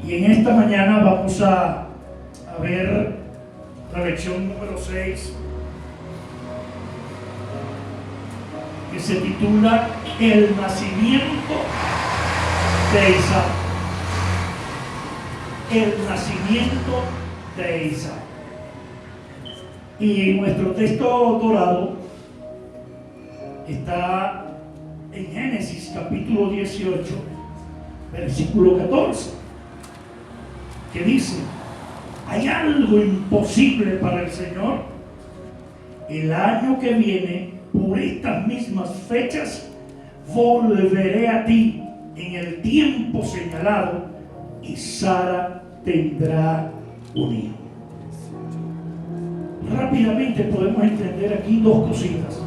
Y en esta mañana vamos a ver la lección número 6, que se titula El nacimiento de Isaac. El nacimiento de Isaac. Y nuestro texto dorado está en Génesis capítulo 18, versículo 14, que dice: ¿hay algo imposible para el Señor? El año que viene, por estas mismas fechas, volveré a ti en el tiempo señalado, y Sara tendrá un hijo. Rápidamente podemos entender aquí dos cositas: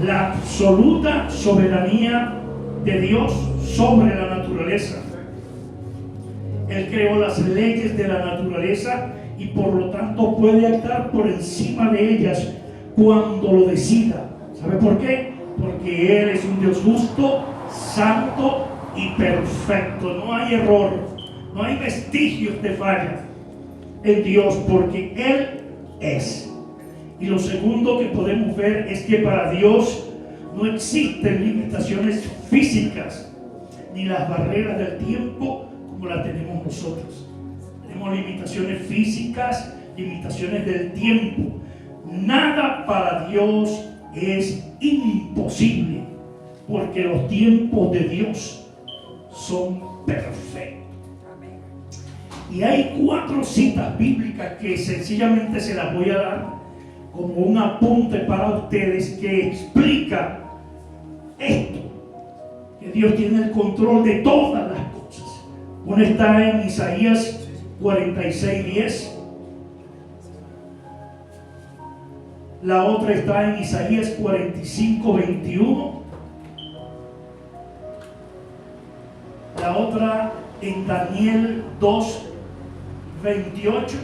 la absoluta soberanía de Dios sobre la naturaleza. Él creó las leyes de la naturaleza y por lo tanto puede actuar por encima de ellas cuando lo decida. ¿Sabe por qué? Porque Él es un Dios justo, santo y perfecto. No hay error, no hay vestigios de falla en Dios, porque Él es. Y lo segundo que podemos ver es que para Dios no existen limitaciones físicas ni las barreras del tiempo como la tenemos nosotros. Tenemos limitaciones físicas, limitaciones del tiempo. Nada para Dios es imposible, porque los tiempos de Dios son perfectos. Y hay 4 citas bíblicas que sencillamente se las voy a dar como un apunte para ustedes, que explica esto, que Dios tiene el control de todas las cosas. Una está en Isaías 46:10. La otra está en Isaías 45:21. La otra en Daniel 2:28.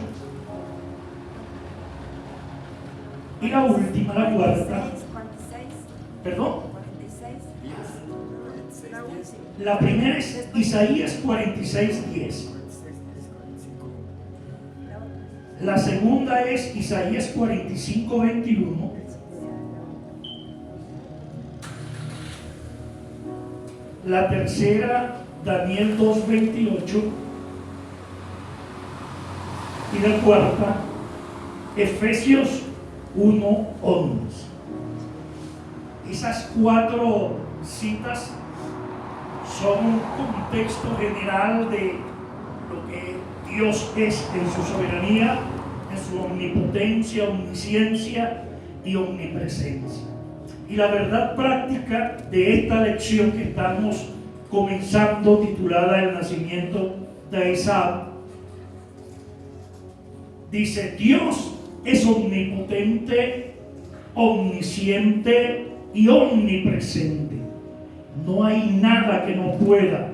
Y la última, la cuarta. ¿Perdón? La primera es Isaías 46:10. La segunda es Isaías 45:21. La tercera, Daniel 2:28. Y la cuarta, Efesios 1:11. Esas 4 citas son un contexto general de lo que Dios es en su soberanía, en su omnipotencia, omnisciencia y omnipresencia. Y la verdad práctica de esta lección que estamos comenzando, titulada El nacimiento de Isaac, dice: Dios es omnipotente, omnisciente y omnipresente. No hay nada que no pueda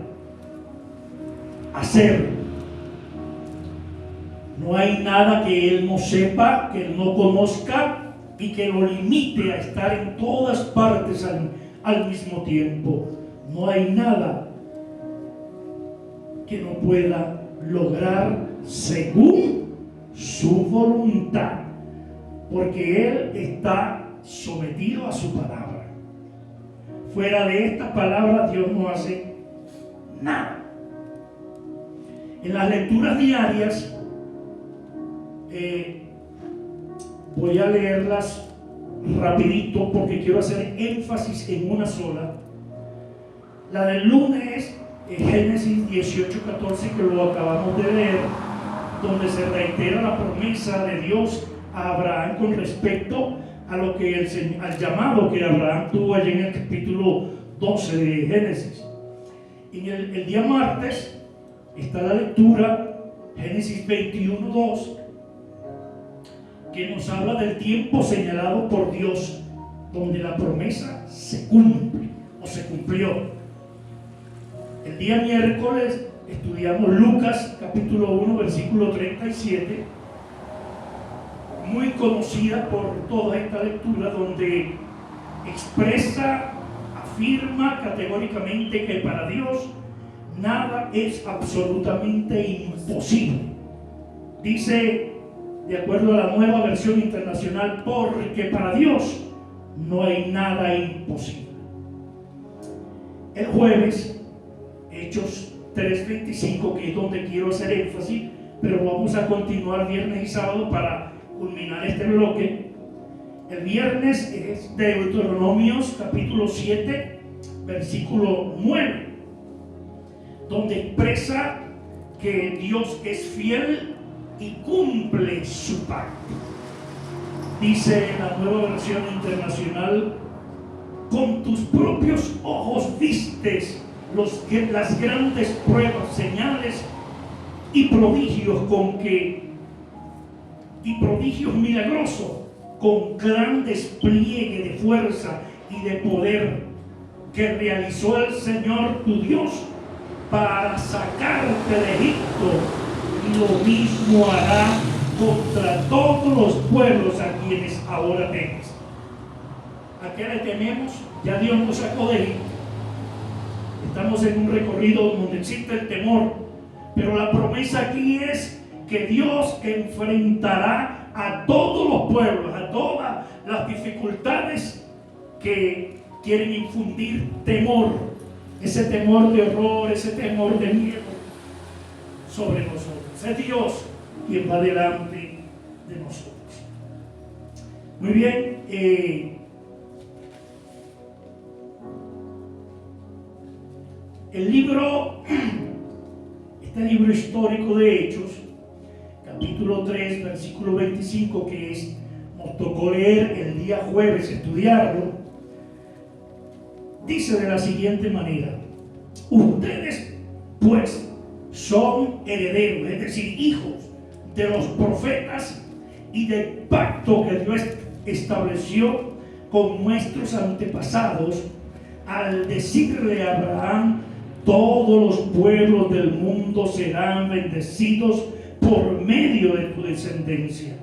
hacer. No hay nada que Él no sepa, que Él no conozca y que lo limite a estar en todas partes al mismo tiempo. No hay nada que no pueda lograr según su voluntad, porque Él está sometido a su palabra. Fuera de esta palabra, Dios no hace nada. En las lecturas diarias, voy a leerlas rapidito porque quiero hacer énfasis en una sola. La del lunes es Génesis 18:14, que lo acabamos de leer, donde se reitera la promesa de Dios a Abraham con respecto a lo que al llamado que Abraham tuvo allí en el capítulo 12 de Génesis. En el día martes está la lectura Génesis 21:2, que nos habla del tiempo señalado por Dios, donde la promesa se cumple o se cumplió. El día miércoles estudiamos Lucas capítulo 1 versículo 37, muy conocida por toda esta lectura, donde expresa, afirma categóricamente que para Dios nada es absolutamente imposible. Dice, de acuerdo a la Nueva Versión Internacional, porque para Dios no hay nada imposible. El jueves, Hechos 3:25, que es donde quiero hacer énfasis, pero vamos a continuar viernes y sábado para culminar este bloque. El viernes es Deuteronomios capítulo 7, versículo 9, donde expresa que Dios es fiel y cumple su pacto. Dice en la Nueva Versión Internacional: con tus propios ojos vistes las grandes pruebas, señales y prodigios prodigios milagrosos, con gran despliegue de fuerza y de poder que realizó el Señor tu Dios para sacarte de Egipto, y lo mismo hará contra todos los pueblos a quienes ahora temes. ¿A qué le tememos? Ya Dios nos sacó de Egipto. Estamos en un recorrido donde existe el temor, pero la promesa aquí es que Dios enfrentará a todos los pueblos, a todas las dificultades que quieren infundir temor, ese temor de horror, ese temor de miedo sobre nosotros. Es Dios quien va delante de nosotros. Muy bien, este libro histórico de Hechos, capítulo 3, versículo 25, que nos tocó leer el día jueves, estudiarlo, dice de la siguiente manera: ustedes pues son herederos, es decir, hijos de los profetas y del pacto que Dios estableció con nuestros antepasados al decirle a Abraham: todos los pueblos del mundo serán bendecidos por medio de tu descendencia.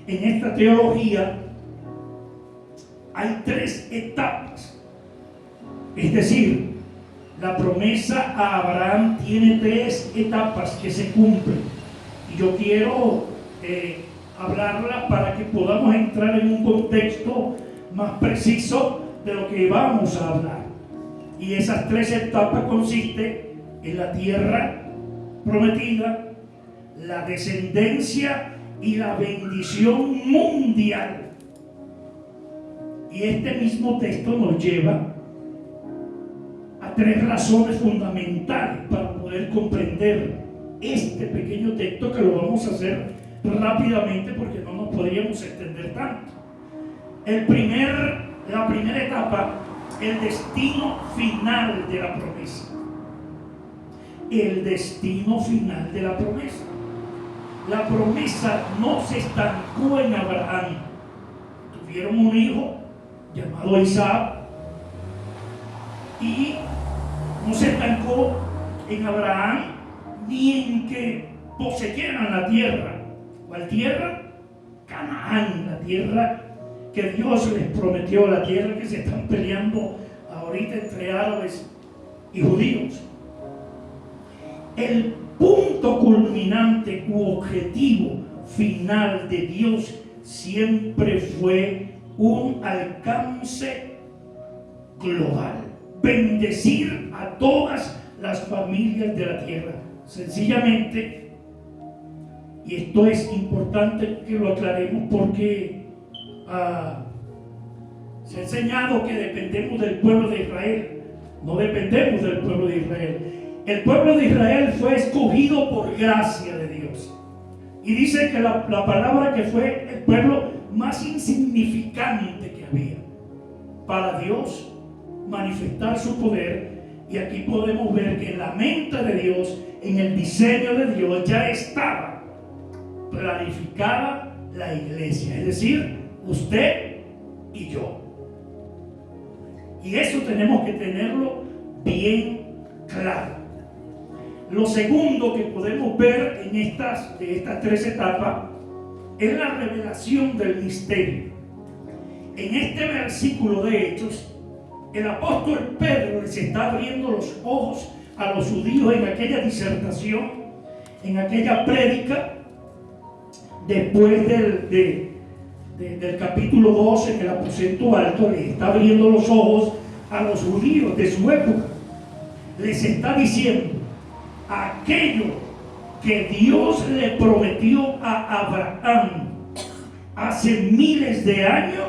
En esta teología hay 3 etapas. Es decir, la promesa a Abraham tiene 3 etapas que se cumplen. Y yo quiero hablarla para que podamos entrar en un contexto más preciso de lo que vamos a hablar. Y esas 3 etapas consisten en la tierra prometida, la descendencia y la bendición mundial. Y este mismo texto nos lleva a 3 razones fundamentales para poder comprender este pequeño texto, que lo vamos a hacer rápidamente porque no nos podríamos extender tanto. La primera etapa, el destino final de la promesa. El destino final de la promesa. La promesa no se estancó en Abraham. Tuvieron un hijo llamado Isaac, y no se estancó en Abraham ni en que poseyeran la tierra. ¿Cuál tierra? Canaán, la tierra que Dios les prometió, la tierra que se están peleando ahorita entre árabes y judíos. El punto culminante u objetivo final de Dios siempre fue un alcance global: bendecir a todas las familias de la tierra. Sencillamente, y esto es importante que lo aclaremos porque se ha enseñado que dependemos del pueblo de Israel. No dependemos del pueblo de Israel. El pueblo de Israel fue escogido por gracia de Dios. Y dice que la palabra que fue el pueblo más insignificante que había para Dios manifestar su poder. Y aquí podemos ver que en la mente de Dios, en el diseño de Dios, ya estaba planificada la iglesia, es decir, usted y yo. Y eso tenemos que tenerlo bien claro. Lo segundo que podemos ver en estas 3 etapas es la revelación del misterio. En este versículo de Hechos, el apóstol Pedro les está abriendo los ojos a los judíos en aquella disertación, en aquella prédica, después del capítulo 12 en el aposento alto, les está abriendo los ojos a los judíos de su época. Les está diciendo: aquello que Dios le prometió a Abraham hace miles de años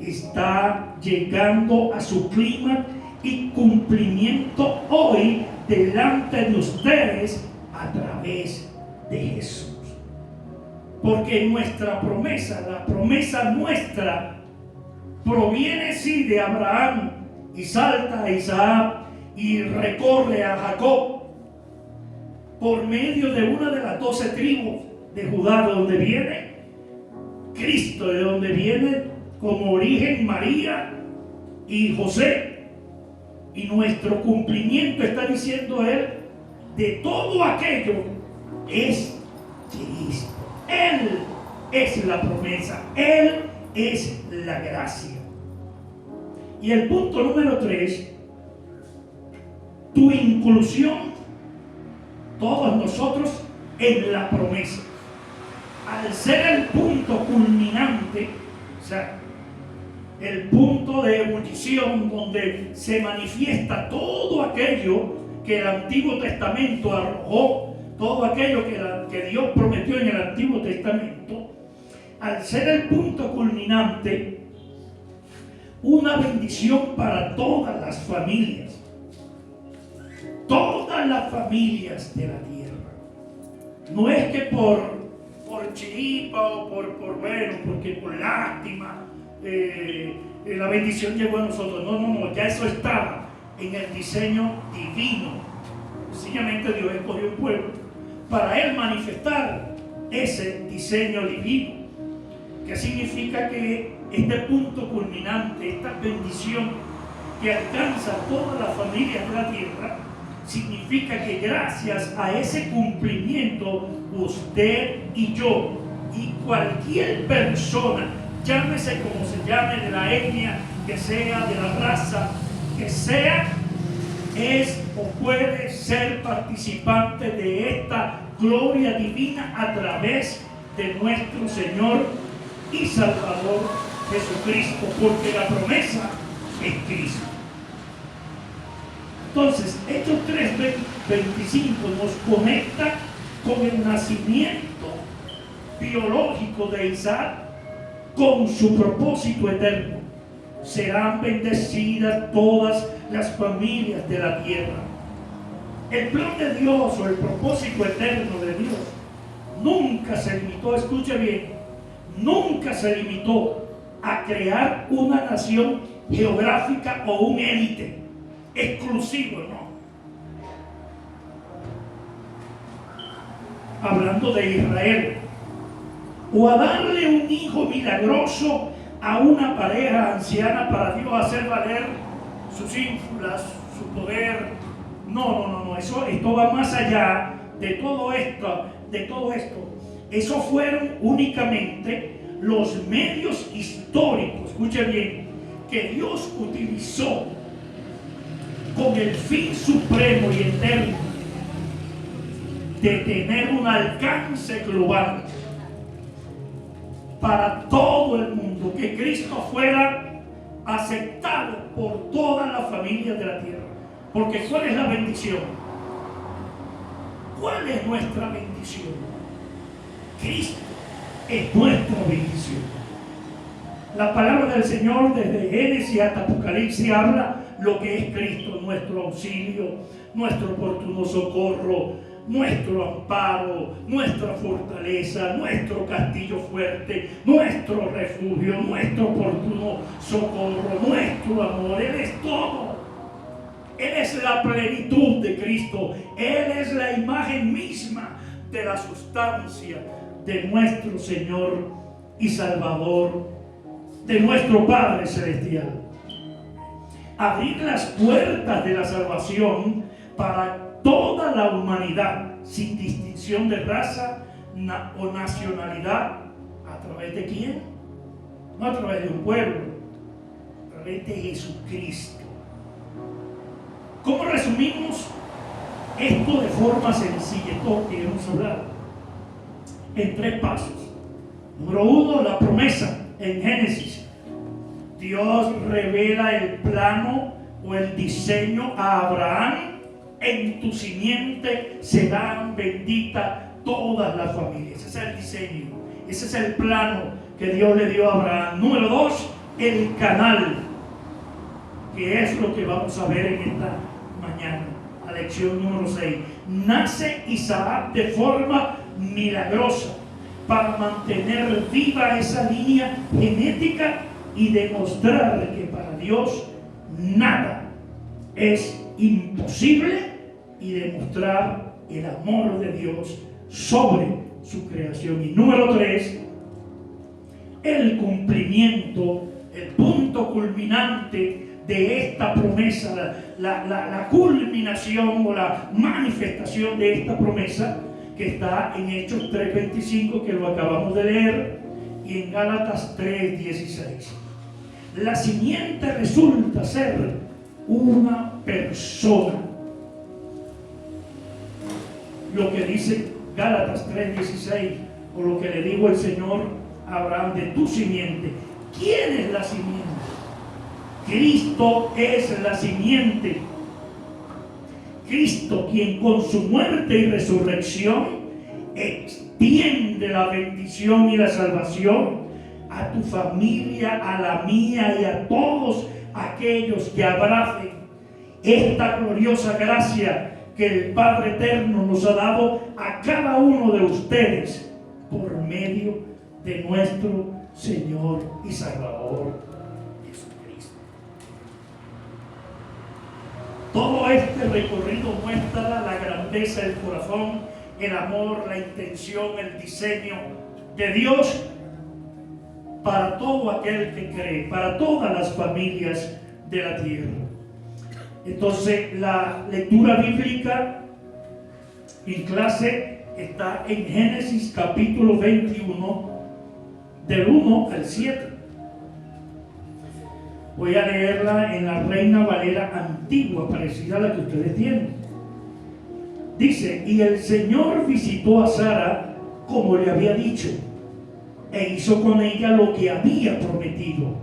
está llegando a su clímax y cumplimiento hoy delante de ustedes a través de Jesús. Porque nuestra promesa, la promesa nuestra, proviene sí de Abraham, y salta a Isaac y recorre a Jacob por medio de una de las 12 tribus de Judá, de donde viene Cristo, de donde viene como origen María y José. Y nuestro cumplimiento, está diciendo él, de todo aquello es Cristo. Él es la promesa, Él es la gracia. Y el punto número 3, tu inclusión, todos nosotros, en la promesa. Al ser el punto culminante, o sea, el punto de ebullición donde se manifiesta todo aquello que el Antiguo Testamento arrojó, todo aquello que Dios prometió en el Antiguo Testamento, al ser el punto culminante, una bendición para todas las familias de la tierra. No es que por chiripa o porque por lástima la bendición llegó a nosotros. No, ya eso estaba en el diseño divino. Sencillamente Dios escogió un pueblo para él manifestar ese diseño divino. ¿Qué significa? Que este punto culminante, esta bendición que alcanza a todas las familias de la tierra, significa que gracias a ese cumplimiento, usted y yo y cualquier persona, llámese como se llame, de la etnia que sea, de la raza que sea, es o puede ser participante de esta gloria divina a través de nuestro Señor y Salvador Jesucristo, porque la promesa es Cristo. Entonces, Hechos 3:25 nos conecta con el nacimiento biológico de Isaac, con su propósito eterno. Serán bendecidas todas las familias de la tierra. El plan de Dios, o el propósito eterno de Dios, nunca se limitó, escuche bien, nunca se limitó a crear una nación geográfica o un élite exclusivo, no. Hablando de Israel, o a darle un hijo milagroso a una pareja anciana para Dios hacer valer sus ínfulas, su poder. No, esto va más allá de todo esto. Eso fueron únicamente los medios históricos, escuche bien, que Dios utilizó con el fin supremo y eterno de tener un alcance global para todo el mundo, que Cristo fuera aceptado por todas las familias de la tierra. Porque ¿cuál es la bendición? ¿Cuál es nuestra bendición? Cristo es nuestra bendición. La palabra del Señor desde Génesis hasta Apocalipsis habla lo que es Cristo, nuestro auxilio, nuestro oportuno socorro, nuestro amparo, nuestra fortaleza, nuestro castillo fuerte, nuestro refugio, nuestro oportuno socorro, nuestro amor. Él es todo. Él es la plenitud de Cristo. Él es la imagen misma de la sustancia de nuestro Señor y Salvador, de nuestro Padre Celestial. Abrir las puertas de la salvación para toda la humanidad, sin distinción de raza o nacionalidad. ¿A través de quién? No a través de un pueblo, a través de Jesucristo. ¿Cómo resumimos esto de forma sencilla, esto que hemos hablado, en 3 pasos. Número 1, la promesa en Génesis. Dios revela el plano o el diseño a Abraham: en tu simiente serán benditas todas las familias. Ese es el diseño, ese es el plano que Dios le dio a Abraham. Número 2, el canal, que es lo que vamos a ver en esta mañana, la lección número 6. Nace Isaac de forma milagrosa para mantener viva esa línea genética y demostrar que para Dios nada es imposible, y demostrar el amor de Dios sobre su creación. Y número 3, el cumplimiento, el punto culminante de esta promesa, la culminación o la manifestación de esta promesa, que está en Hechos 3:25, que lo acabamos de leer, y en Gálatas 3:16. La simiente resulta ser una persona. Lo que dice Gálatas 3:16, o lo que le dijo el Señor a Abraham: de tu simiente. ¿Quién es la simiente? Cristo es la simiente. Cristo, quien con su muerte y resurrección extiende la bendición y la salvación a tu familia, a la mía y a todos aquellos que abracen esta gloriosa gracia que el Padre Eterno nos ha dado a cada uno de ustedes por medio de nuestro Señor y Salvador Jesucristo. Todo este recorrido muestra la grandeza del corazón, el amor, la intención, el diseño de Dios para todo aquel que cree, para todas las familias de la tierra. Entonces, la lectura bíblica en clase está en Génesis capítulo 21, del 1 al 7. Voy a leerla en la Reina Valera antigua, parecida a la que ustedes tienen. Dice: y el Señor visitó a Sara como le había dicho, e hizo con ella lo que había prometido.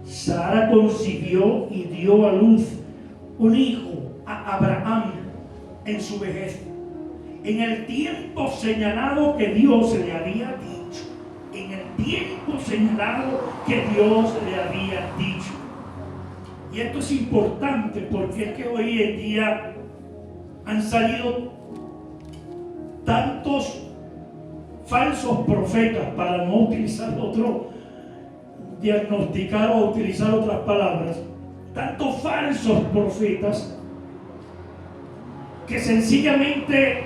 Sara concibió y dio a luz un hijo a Abraham en su vejez, en el tiempo señalado que Dios le había dicho. En el tiempo señalado que Dios le había dicho. Y esto es importante porque es que hoy en día han salido tantos falsos profetas, para no utilizar diagnosticar o utilizar otras palabras, tantos falsos profetas que sencillamente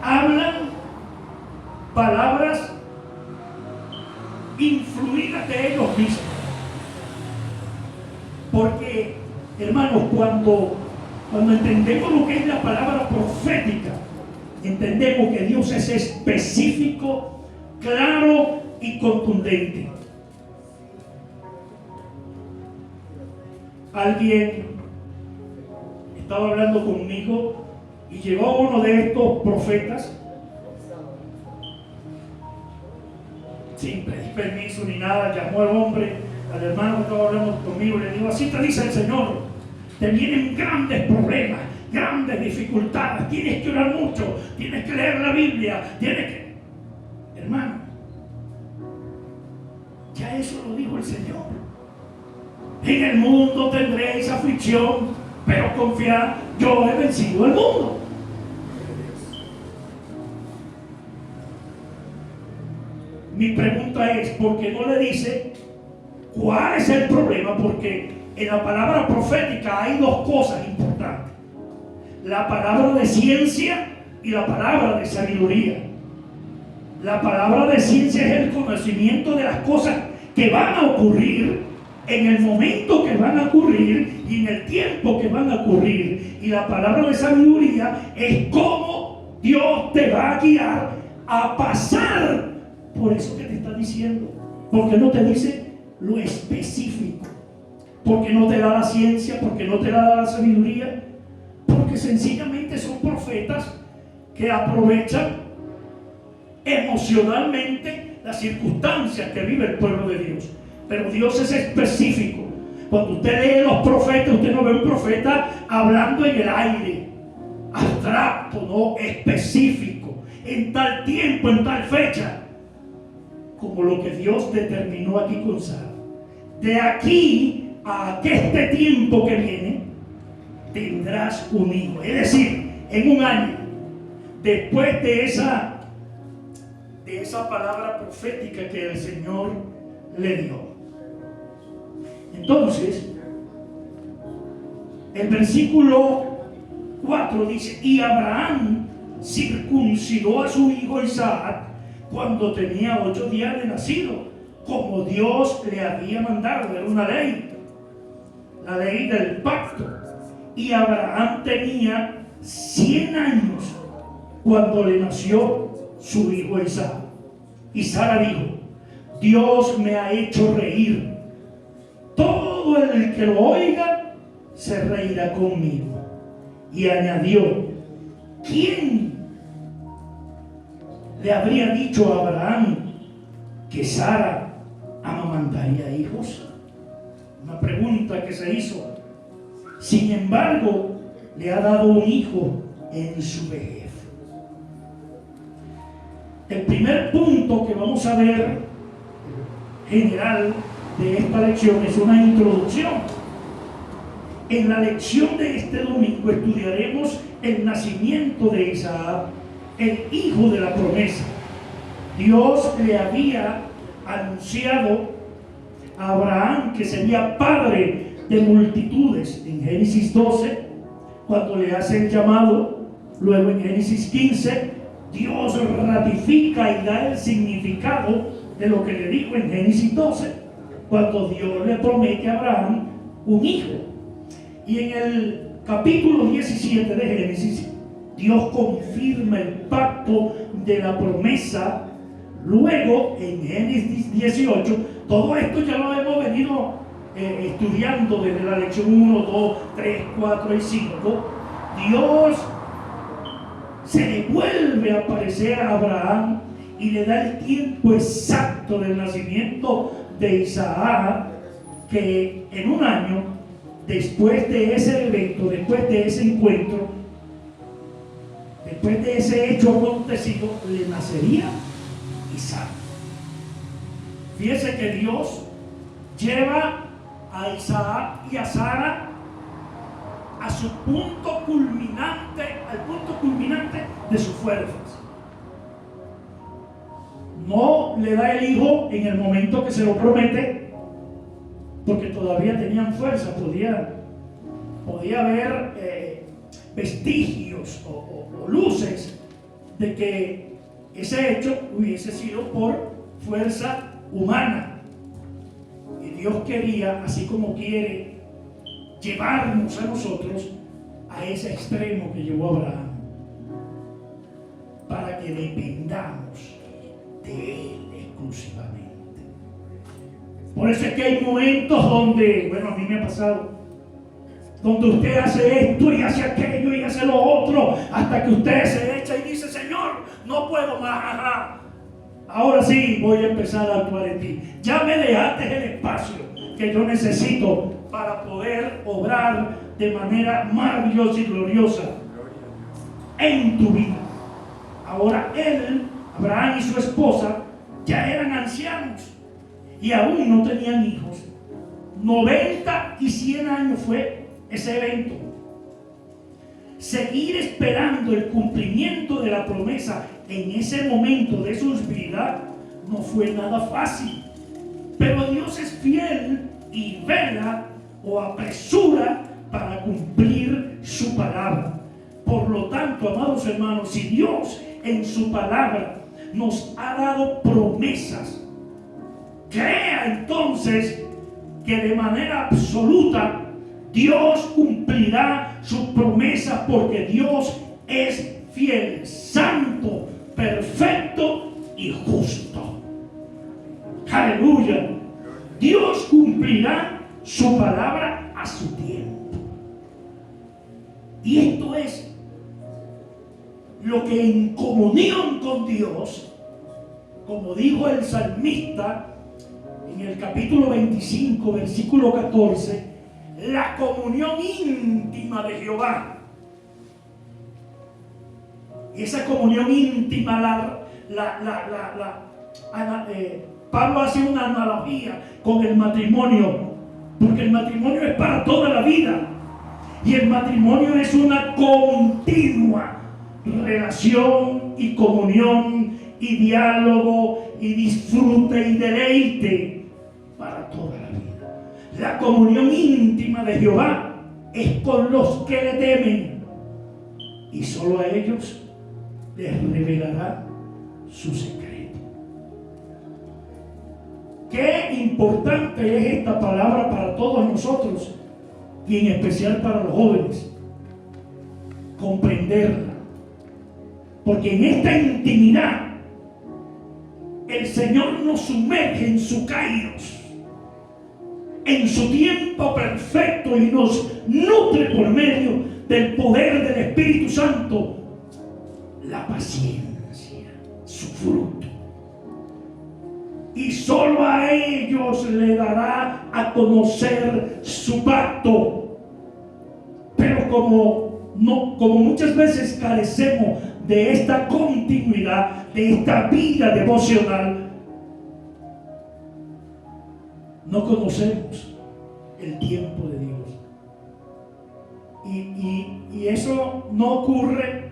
hablan palabras influidas de ellos mismos. Porque, hermanos, cuando entendemos lo que es la palabra profética, entendemos que Dios es específico, claro y contundente. Alguien estaba hablando conmigo y llegó uno de estos profetas sin pedir permiso ni nada. Llamó al hombre, al hermano que estaba hablando conmigo, y le dijo: así te dice el Señor, te vienen grandes problemas, grandes dificultades, tienes que orar mucho, tienes que leer la Biblia, tienes que... Hermano, ya eso lo dijo el Señor. En el mundo tendréis aflicción, pero confiad, yo he vencido el mundo. Mi pregunta es, ¿por qué no le dice cuál es el problema? Porque en la palabra profética hay dos cosas importantes: la palabra de ciencia y la palabra de sabiduría. La palabra de ciencia es el conocimiento de las cosas que van a ocurrir, en el momento que van a ocurrir y en el tiempo que van a ocurrir. Y la palabra de sabiduría es cómo Dios te va a guiar a pasar por eso que te está diciendo. Porque no te dice lo específico, porque no te da la ciencia, porque no te da la sabiduría, porque sencillamente son profetas que aprovechan emocionalmente las circunstancias que vive el pueblo de Dios. Pero Dios es específico. Cuando usted lee los profetas, usted no ve un profeta hablando en el aire, abstracto, no, específico, en tal tiempo, en tal fecha, como lo que Dios determinó aquí con Sara. De aquí a que este tiempo que viene tendrás un hijo. Es decir, en un año, después de esa palabra profética que el Señor le dio. Entonces, el versículo 4 dice: y Abraham circuncidó a su hijo Isaac cuando tenía 8 días de nacido, como Dios le había mandado. Era una ley, la ley del pacto. Y Abraham tenía 100 años cuando le nació su hijo Isaac. Y Sara dijo: Dios me ha hecho reír. Todo el que lo oiga se reirá conmigo. Y añadió: ¿quién le habría dicho a Abraham que Sara amamantaría hijos? Una pregunta que se hizo. Sin embargo, le ha dado un hijo en su vejez. El primer punto que vamos a ver general de esta lección es una introducción. En la lección de este domingo estudiaremos el nacimiento de Isaac, el hijo de la promesa. Dios le había anunciado a Abraham que sería padre de multitudes en Génesis 12, cuando le hace el llamado. Luego en Génesis 15 Dios ratifica y da el significado de lo que le dijo en Génesis 12, cuando Dios le promete a Abraham un hijo. Y en el capítulo 17 de Génesis, Dios confirma el pacto de la promesa. Luego en Génesis 18, todo esto ya lo hemos venido estudiando desde la lección 1, 2, 3, 4 y 5. Dios se le vuelve a aparecer a Abraham y le da el tiempo exacto del nacimiento de Isaac, que en un año después de ese evento, después de ese encuentro, después de ese hecho acontecido, le nacería Isaac. Fíjese que Dios lleva a Isaac y a Sara a su punto culminante, al punto culminante de sus fuerzas. No le da el hijo en el momento que se lo promete, porque todavía tenían fuerza. Podía haber vestigios o luces de que ese hecho hubiese sido por fuerza humana. Y Dios quería, así como quiere, llevarnos a nosotros a ese extremo que llevó Abraham, para que dependamos de Él exclusivamente. Por eso es que hay momentos donde, bueno, a mí me ha pasado, donde usted hace esto y hace aquello y hace lo otro, hasta que usted se echa y dice: Señor, no puedo más, ahora sí voy a empezar a actuar en ti. Ya me dejaste el espacio que yo necesito para poder obrar de manera maravillosa y gloriosa en tu vida. Ahora él, Abraham y su esposa, ya eran ancianos y aún no tenían hijos. 90 y 100 años fue ese evento. Seguir esperando el cumplimiento de la promesa en ese momento de sus vidas no fue nada fácil. Pero Dios es fiel y vela o apresura para cumplir su palabra. Por lo tanto, amados hermanos, si Dios en su palabra nos ha dado promesas, crea entonces que de manera absoluta Dios cumplirá sus promesas, porque Dios es fiel, santo, perfecto y justo. Aleluya. Dios cumplirá su palabra a su tiempo. Y esto lo que en comunión con Dios, como dijo el salmista en el capítulo 25, versículo 14, la comunión íntima de Jehová. Y esa comunión íntima, Pablo hace una analogía con el matrimonio, porque el matrimonio es para toda la vida. Y el matrimonio es una continua relación y comunión y diálogo y disfrute y deleite para toda la vida. La comunión íntima de Jehová es con los que le temen, y solo a ellos les revelará su secreto. Qué importante es esta palabra para todos nosotros, y en especial para los jóvenes, comprenderla, porque en esta intimidad el Señor nos sumerge en su kairos, en su tiempo perfecto, y nos nutre por medio del poder del Espíritu Santo la paciencia, su fruto. Y solo a ellos le dará a conocer su pacto. Pero como muchas veces carecemos de esta continuidad, de esta vida devocional, no conocemos el tiempo de Dios. Y eso no ocurre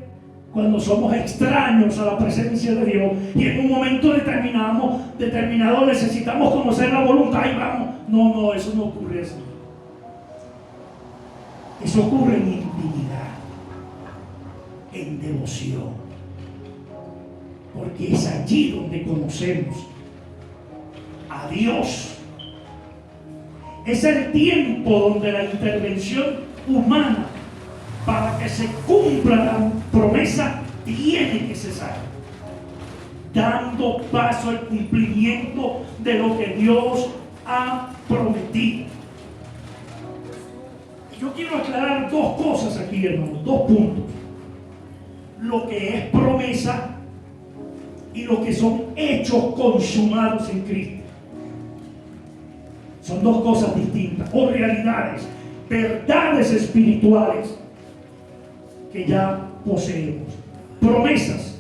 cuando somos extraños a la presencia de Dios y en un momento determinado necesitamos conocer la voluntad y vamos. No, eso no ocurre así. Eso ocurre en intimidad, en devoción, porque es allí donde conocemos a Dios. Es el tiempo donde la intervención humana para que se cumpla la promesa tiene que cesar, dando paso al cumplimiento de lo que Dios ha prometido. Yo quiero aclarar dos cosas aquí, hermanos, dos puntos: lo que es promesa y lo que son hechos consumados en Cristo. Son dos cosas distintas, o realidades, verdades espirituales que ya poseemos. Promesas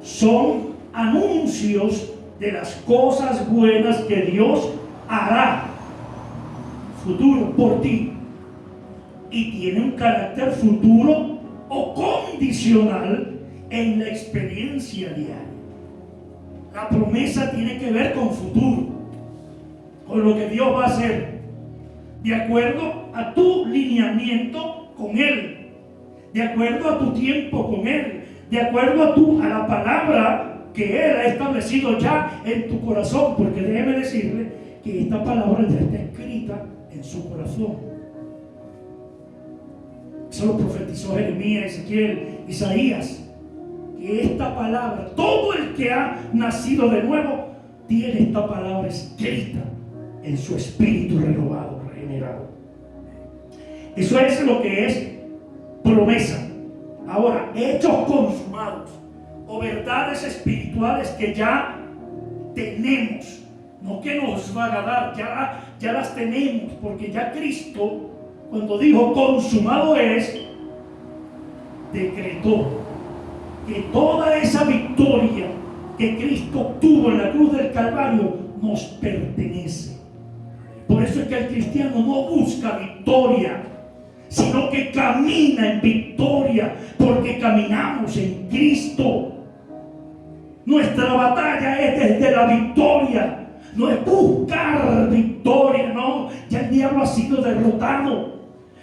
son anuncios de las cosas buenas que Dios hará futuro por ti, y tiene un carácter futuro o condicional en la experiencia diaria. La promesa tiene que ver con futuro, con lo que Dios va a hacer, de acuerdo a tu lineamiento con Él, de acuerdo a tu tiempo con Él, de acuerdo a la palabra que Él ha establecido ya en tu corazón, porque déjeme decirle que esta palabra ya está escrita en su corazón. Eso lo profetizó Jeremías, Ezequiel, Isaías, que esta palabra, todo el que ha nacido de nuevo tiene esta palabra escrita en su espíritu renovado, regenerado. Eso es lo que es promesa. Ahora, hechos consumados o verdades espirituales que ya tenemos, no que nos van a dar, ya las tenemos, porque ya Cristo, cuando dijo consumado es, decretó que toda esa victoria que Cristo obtuvo en la cruz del Calvario nos pertenece. Por eso es que el cristiano no busca victoria, sino que camina en victoria, porque caminamos en Cristo. Nuestra batalla es desde la victoria, no es buscar victoria, no, ya el diablo ha sido derrotado.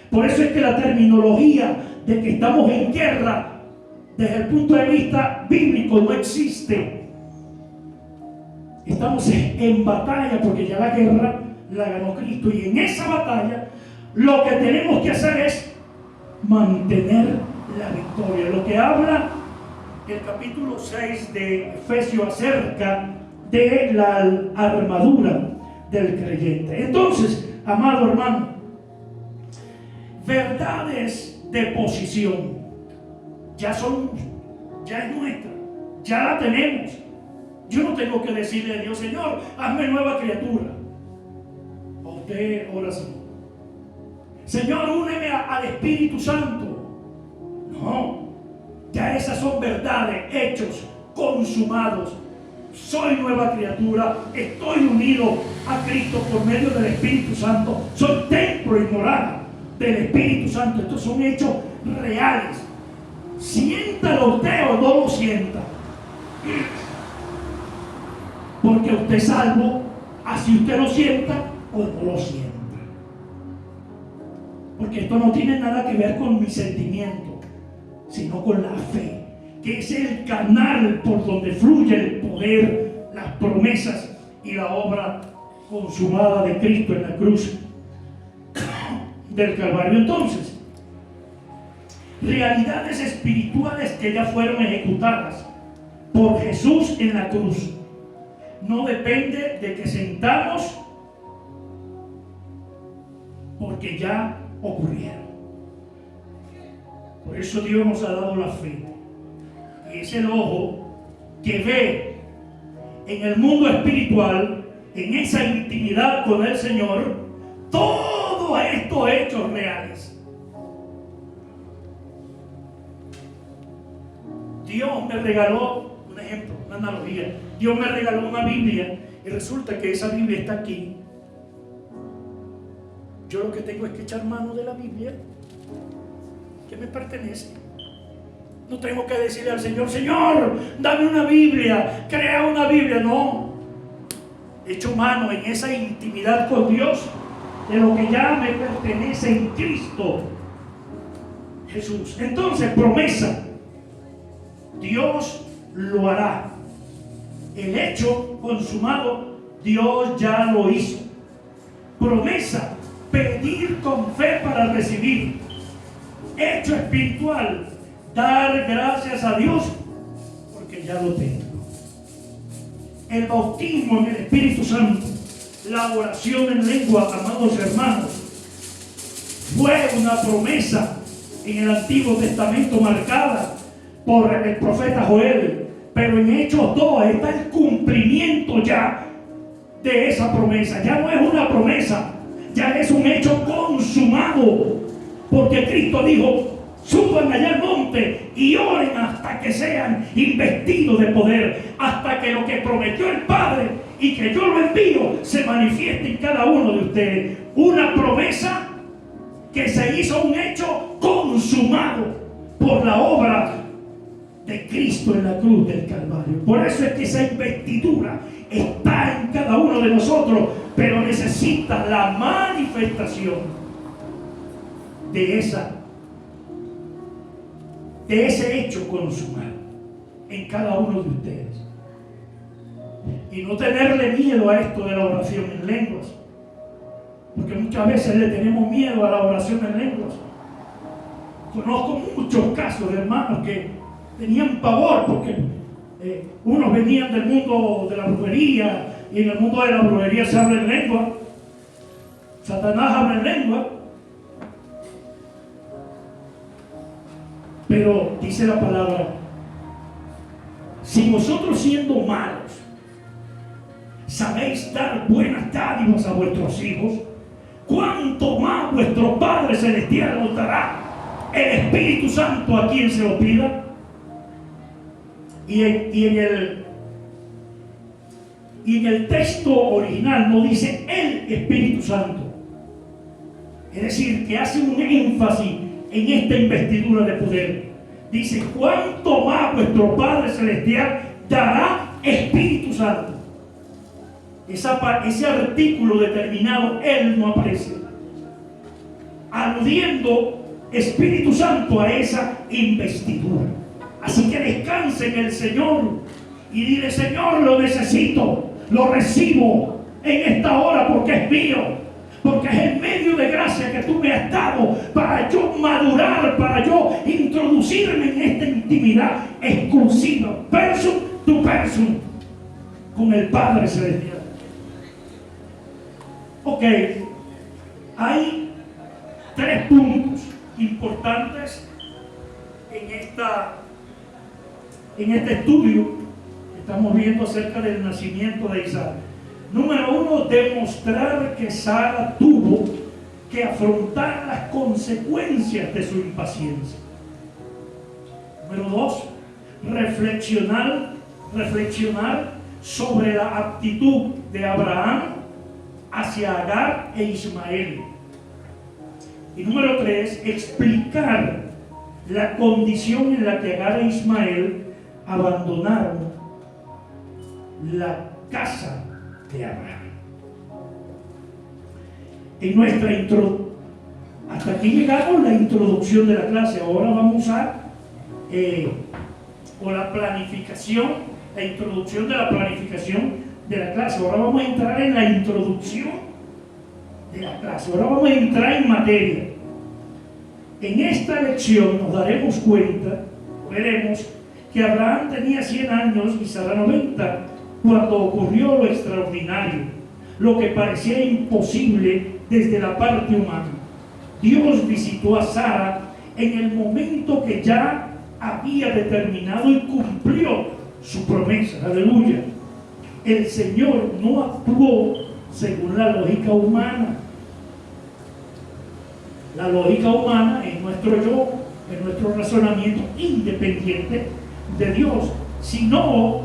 Por eso es que la terminología de que estamos en guerra, desde el punto de vista bíblico, no existe. Estamos en batalla, porque ya la guerra la ganó Cristo, y en esa batalla lo que tenemos que hacer es mantener la victoria. Lo que habla el capítulo 6 de Efesios acerca de la armadura del creyente. Entonces, amado hermano, verdades de posición. ya es nuestra, ya la tenemos. Yo no tengo que decirle a Dios, Señor, hazme nueva criatura. A usted ora así: Señor, úneme al Espíritu Santo. No, ya esas son verdades, hechos consumados. Soy nueva criatura, estoy unido a Cristo por medio del Espíritu Santo, soy templo y morada del Espíritu Santo. Estos son hechos reales. Siéntalo usted o no lo sienta, porque usted es salvo, así usted lo sienta o no lo sienta. Porque esto no tiene nada que ver con mi sentimiento, sino con la fe, que es el canal por donde fluye el poder, las promesas y la obra consumada de Cristo en la cruz del Calvario. Entonces, realidades espirituales que ya fueron ejecutadas por Jesús en la cruz, no depende de que sentamos, porque ya ocurrieron. Por eso Dios nos ha dado la fe, y es el ojo que ve en el mundo espiritual, en esa intimidad con el Señor, todos estos hechos reales. Dios me regaló un ejemplo, una analogía. Dios me regaló una Biblia y resulta que esa Biblia está aquí. Yo lo que tengo es que echar mano de la Biblia que me pertenece. No tengo que decirle al Señor, Señor, dame una Biblia, crea una Biblia. No, echo mano en esa intimidad con Dios de lo que ya me pertenece en Cristo Jesús. Entonces, promesa, Dios lo hará. El hecho consumado, Dios ya lo hizo. Promesa, pedir con fe para recibir. Hecho espiritual, dar gracias a Dios porque ya lo tengo. El bautismo en el Espíritu Santo, la oración en lengua, amados hermanos, fue una promesa en el Antiguo Testamento marcada por el profeta Joel, pero en Hechos 2 está el cumplimiento ya de esa promesa. Ya no es una promesa, ya es un hecho consumado, porque Cristo dijo, suban allá al monte y oren hasta que sean investidos de poder, hasta que lo que prometió el Padre y que yo lo envío se manifieste en cada uno de ustedes. Una promesa que se hizo un hecho consumado por la obra de Cristo en la cruz del Calvario. Por eso es que esa investidura está en cada uno de nosotros, pero necesita la manifestación de ese hecho consumado en cada uno de ustedes. Y no tenerle miedo a esto de la oración en lenguas, porque muchas veces le tenemos miedo a la oración en lenguas. Conozco muchos casos de hermanos que tenían pavor porque unos venían del mundo de la brujería, y en el mundo de la brujería se habla en lengua. Satanás habla en lengua. Pero dice la palabra, si vosotros siendo malos sabéis dar buenas dádivas a vuestros hijos, cuánto más vuestro Padre Celestial os dará el Espíritu Santo a quien se lo pida. Y en el texto original no dice el Espíritu Santo, es decir, que hace un énfasis en esta investidura de poder. Dice, cuánto más vuestro Padre Celestial dará Espíritu Santo. Ese artículo determinado, él no aparece, aludiendo Espíritu Santo a esa investidura. Así que descanse en el Señor y dile, Señor, lo necesito, lo recibo en esta hora porque es mío, porque es el medio de gracia que tú me has dado para yo madurar, para yo introducirme en esta intimidad exclusiva, person to person, con el Padre Celestial. Ok, hay 3 puntos importantes en este estudio que estamos viendo acerca del nacimiento de Isaac. Número uno, demostrar que Sara tuvo que afrontar las consecuencias de su impaciencia. Número dos, reflexionar sobre la actitud de Abraham hacia Agar e Ismael. Y número tres, explicar la condición en la que Agar e Ismael abandonaron la casa de Abraham. En nuestra hasta aquí llegamos la introducción de la clase. Ahora vamos a la planificación, la introducción de la planificación de la clase. Ahora vamos a entrar en la introducción de la clase. Ahora vamos a entrar en materia. En esta lección nos daremos cuenta, veremos que Abraham tenía 100 años y Sara 90 cuando ocurrió lo extraordinario, lo que parecía imposible desde la parte humana. Dios visitó a Sara en el momento que ya había determinado y cumplió su promesa. Aleluya. El Señor no actuó según la lógica humana. La lógica humana es nuestro yo, es nuestro razonamiento independiente de Dios, sino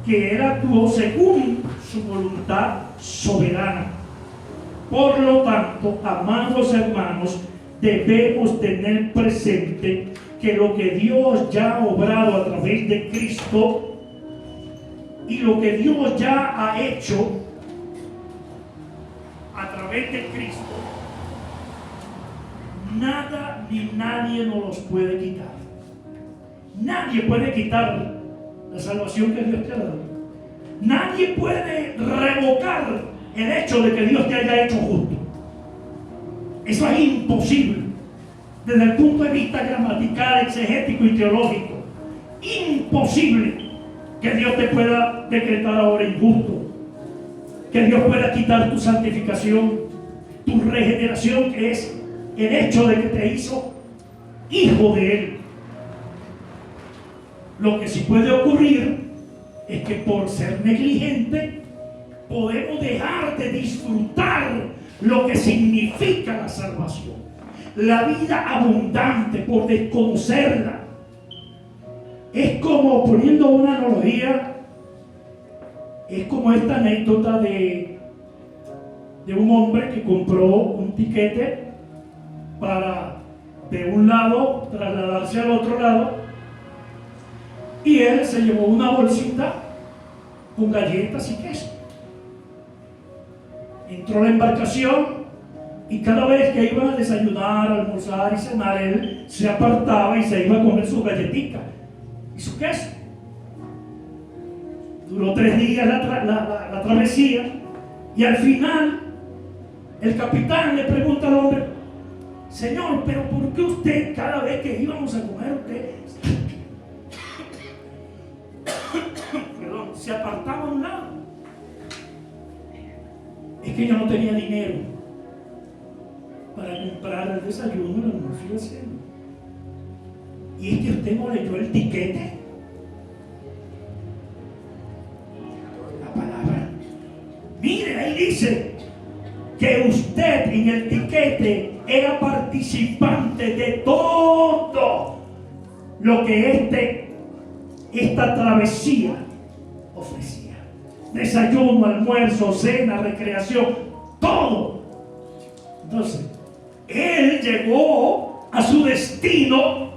que Él actuó según su voluntad soberana. Por lo tanto, amados hermanos, debemos tener presente que lo que Dios ya ha obrado a través de Cristo y lo que Dios ya ha hecho a través de Cristo, nada ni nadie nos los puede quitar. Nadie puede quitar la salvación que Dios te ha dado. Nadie puede revocar el hecho de que Dios te haya hecho justo. Eso es imposible desde el punto de vista gramatical, exegético y teológico. Imposible que Dios te pueda decretar ahora injusto, que Dios pueda quitar tu santificación, tu regeneración, que es el hecho de que te hizo hijo de Él. Lo que sí puede ocurrir es que por ser negligente podemos dejar de disfrutar lo que significa la salvación, la vida abundante, por desconocerla. Es como, poniendo una analogía, es como esta anécdota de un hombre que compró un tiquete para de un lado trasladarse al otro lado, y él se llevó una bolsita con galletas y queso. Entró a la embarcación y cada vez que iba a desayunar, almorzar y cenar, él se apartaba y se iba a comer su galletita y su queso. Duró 3 días la travesía, y al final el capitán le pregunta al hombre: Señor, pero ¿por qué usted cada vez que íbamos a comer usted se apartaba a un lado? Es que yo no tenía dinero para comprar el desayuno, el almuerzo y la cena. Y es que usted no leyó el tiquete. La palabra. Mire, ahí dice que usted en el tiquete era participante de todo lo que esta travesía ofrecía. Desayuno, almuerzo, cena, recreación, todo. Entonces, él llegó a su destino,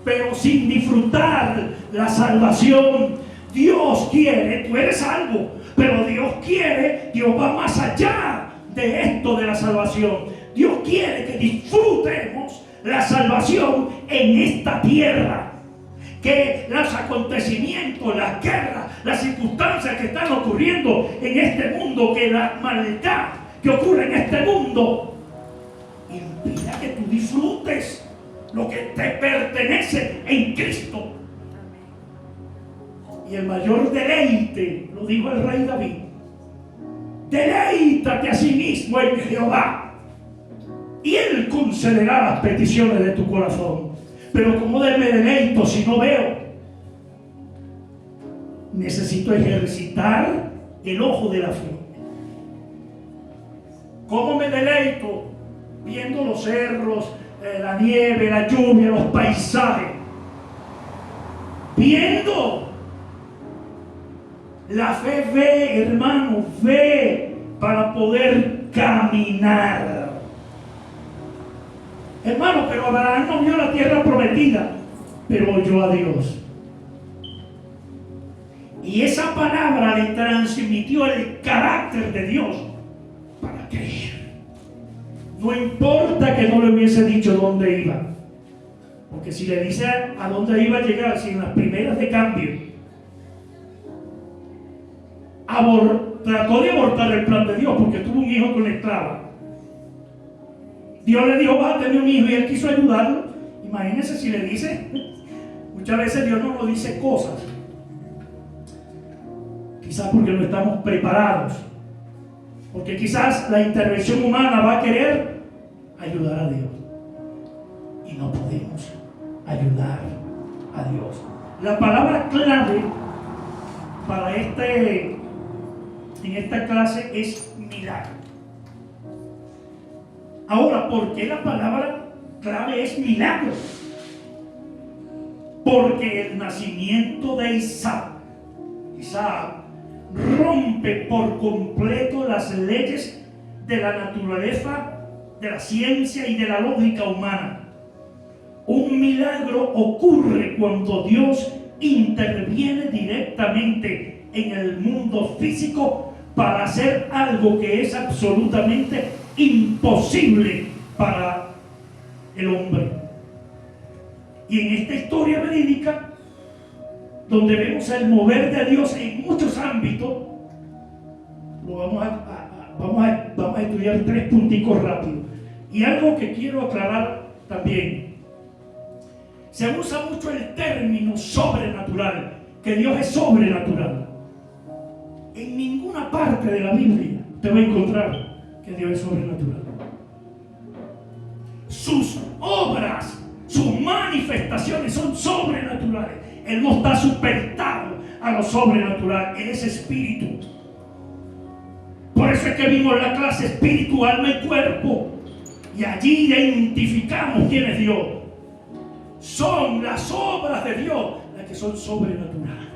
pero sin disfrutar la salvación. Dios quiere, tú eres salvo, pero Dios quiere, Dios va más allá de esto de la salvación. Dios quiere que disfrutemos la salvación en esta tierra. Que los acontecimientos, las guerras, las circunstancias que están ocurriendo en este mundo, que la maldad que ocurre en este mundo impida que tú disfrutes lo que te pertenece en Cristo. Y el mayor deleite, lo dijo el rey David: deleítate a sí mismo en Jehová, y Él concederá las peticiones de tu corazón. Pero ¿cómo me deleito si no veo? Necesito ejercitar el ojo de la fe. ¿Cómo me deleito? Viendo los cerros, la nieve, la lluvia, los paisajes. Viendo. La fe ve, hermano, ve para poder caminar. Hermano, pero Abraham no vio la tierra prometida, pero oyó a Dios. Y esa palabra le transmitió el carácter de Dios para creer. No importa que no le hubiese dicho dónde iba, porque si le dice a dónde iba a llegar, si en las primeras de cambio trató de abortar el plan de Dios porque tuvo un hijo con la esclava. Dios le dijo, vas a tener un hijo, y él quiso ayudarlo. Imagínense si le dice, muchas veces Dios no nos dice cosas, quizás porque no estamos preparados, porque quizás la intervención humana va a querer ayudar a Dios y no podemos ayudar a Dios. La palabra clave para en esta clase es milagro. Ahora, ¿por qué la palabra clave es milagro? Porque el nacimiento de Isaac rompe por completo las leyes de la naturaleza, de la ciencia y de la lógica humana. Un milagro ocurre cuando Dios interviene directamente en el mundo físico para hacer algo que es absolutamente imposible para el hombre. Y en esta historia verídica, donde vemos el mover de Dios en muchos ámbitos, vamos a estudiar 3 punticos rápidos. Y algo que quiero aclarar también: se usa mucho el término sobrenatural, que Dios es sobrenatural. En ninguna parte de la Biblia te va a encontrar que Dios es sobrenatural. Sus obras, sus manifestaciones son sobrenaturales. Él no está supeditado a lo sobrenatural. Él es espíritu. Por eso es que vimos la clase espíritu, alma y cuerpo, y allí identificamos quién es Dios. Son las obras de Dios las que son sobrenaturales.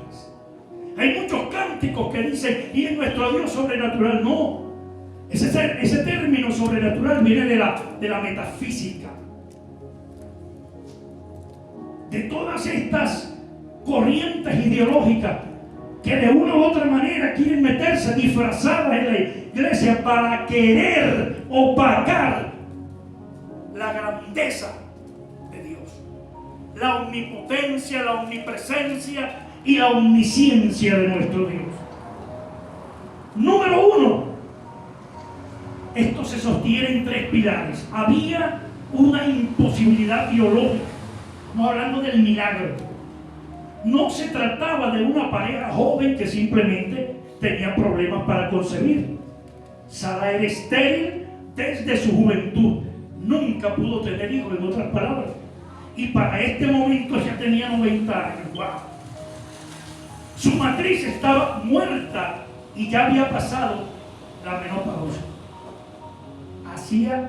Hay muchos cánticos que dicen, y es nuestro Dios sobrenatural. No, ese término sobrenatural viene de la metafísica, de todas estas corrientes ideológicas que de una u otra manera quieren meterse disfrazadas en la iglesia para querer opacar la grandeza de Dios, la omnipotencia, la omnipresencia y la omnisciencia de nuestro Dios. Número 1, esto se sostiene en 3 pilares. Había una imposibilidad biológica, no hablando del milagro. No se trataba de una pareja joven que simplemente tenía problemas para concebir. Sara era estéril desde su juventud, nunca pudo tener hijos, en otras palabras, y para este momento ya tenía 90 años. ¡Wow! Su matriz estaba muerta y ya había pasado la menopausia. Hacía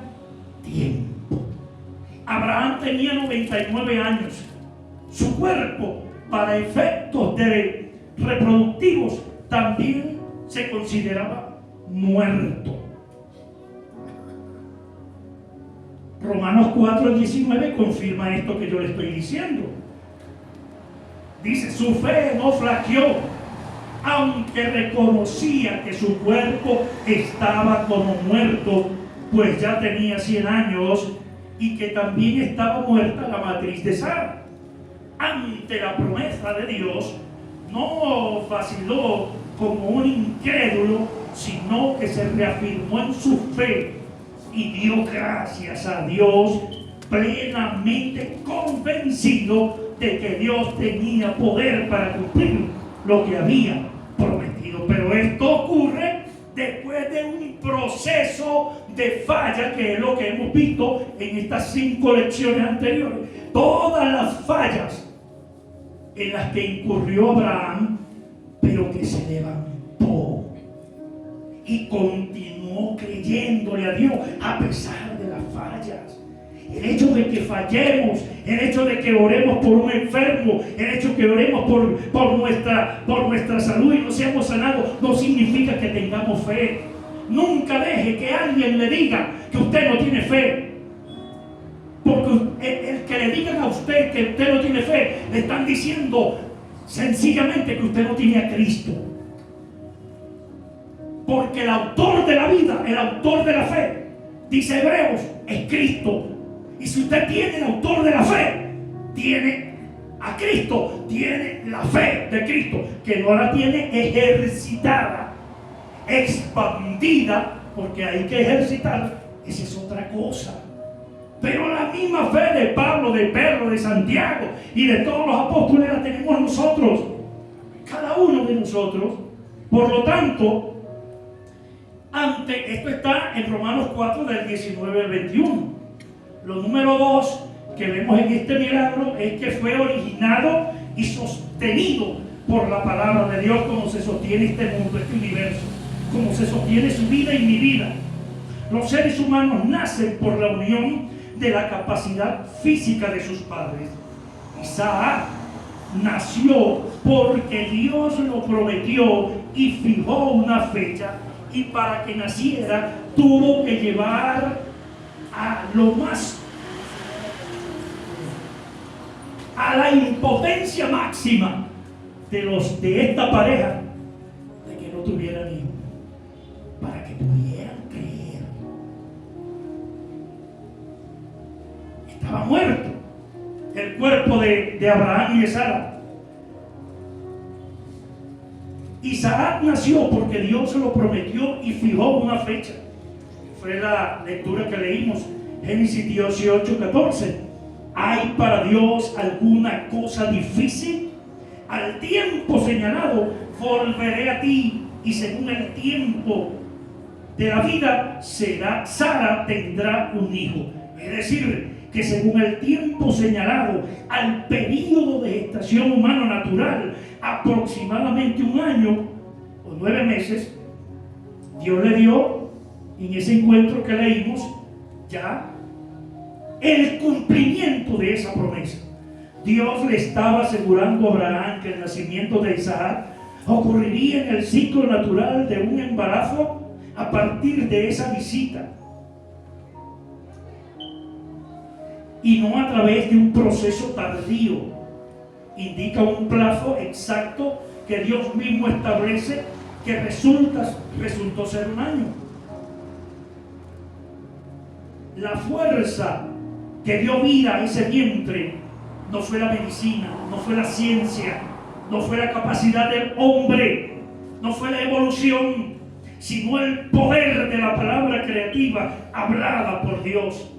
tiempo. Abraham tenía 99 años. Su cuerpo, para efectos reproductivos, también se consideraba muerto. Romanos 4:19 confirma esto que yo le estoy diciendo. Dice, su fe no flaqueó, aunque reconocía que su cuerpo estaba como muerto, pues ya tenía 100 años, y que también estaba muerta la matriz de Sara. Ante la promesa de Dios, no vaciló como un incrédulo, sino que se reafirmó en su fe y dio gracias a Dios, plenamente convencido de que Dios tenía poder para cumplir lo que había prometido. Pero esto ocurre después de un proceso de falla, que es lo que hemos visto en estas 5 lecciones anteriores. todas las fallas en las que incurrió Abraham, pero que se levantó y continuó creyéndole a Dios a pesar de las fallas. El hecho de que fallemos, el hecho de que oremos por un enfermo, el hecho de que oremos por nuestra salud y no seamos sanados, no significa que tengamos fe. Nunca deje que alguien le diga que usted no tiene fe. Porque el que le digan a usted que usted no tiene fe, le están diciendo sencillamente que usted no tiene a Cristo. Porque el autor de la vida, el autor de la fe, dice Hebreos, es Cristo. Y si usted tiene el autor de la fe, tiene a Cristo, tiene la fe de Cristo, que no la tiene ejercitada, expandida, porque hay que ejercitar, esa es otra cosa. Pero la misma fe de Pablo, de Pedro, de Santiago y de todos los apóstoles la tenemos nosotros, cada uno de nosotros. Por lo tanto, esto está en Romanos 4 del 19 al 21. Lo número 2 que vemos en este milagro es que fue originado y sostenido por la palabra de Dios, como se sostiene este mundo, este universo, como se sostiene su vida y mi vida. Los seres humanos nacen por la unión de la capacidad física de sus padres. Isaac nació porque Dios lo prometió y fijó una fecha, y para que naciera tuvo que llevar a la impotencia máxima de esta pareja de que no tuvieran hijos, para que pudieran creer. Estaba muerto el cuerpo de Abraham y de Sara. Isaac nació porque Dios se lo prometió y fijó una fecha. Fue la lectura que leímos, Génesis 18, 14. ¿Hay para Dios alguna cosa difícil? Al tiempo señalado volveré a ti, y según el tiempo de la vida Sara tendrá un hijo. Es decir, que según el tiempo señalado al período de gestación humano natural, aproximadamente 1 año o 9 meses, Dios le dio en ese encuentro que leímos ya el cumplimiento de esa promesa. Dios le estaba asegurando a Abraham que el nacimiento de Isaac ocurriría en el ciclo natural de un embarazo a partir de esa visita, y no a través de un proceso tardío. Indica un plazo exacto que Dios mismo establece, que resultó ser 1 año. La fuerza que dio vida a ese vientre no fue la medicina, no fue la ciencia, no fue la capacidad del hombre, no fue la evolución, sino el poder de la palabra creativa hablada por Dios.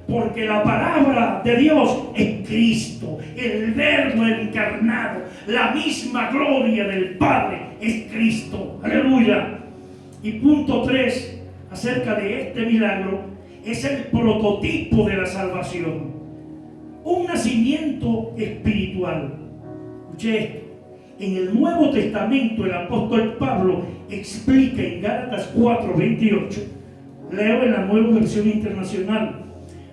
Porque la palabra de Dios es Cristo, el Verbo encarnado, la misma gloria del Padre es Cristo. Aleluya. Y punto 3 acerca de este milagro es el prototipo de la salvación, un nacimiento espiritual. Escuche esto. En el Nuevo Testamento el apóstol Pablo explica en Gálatas 4:28, leo en la Nueva Versión Internacional: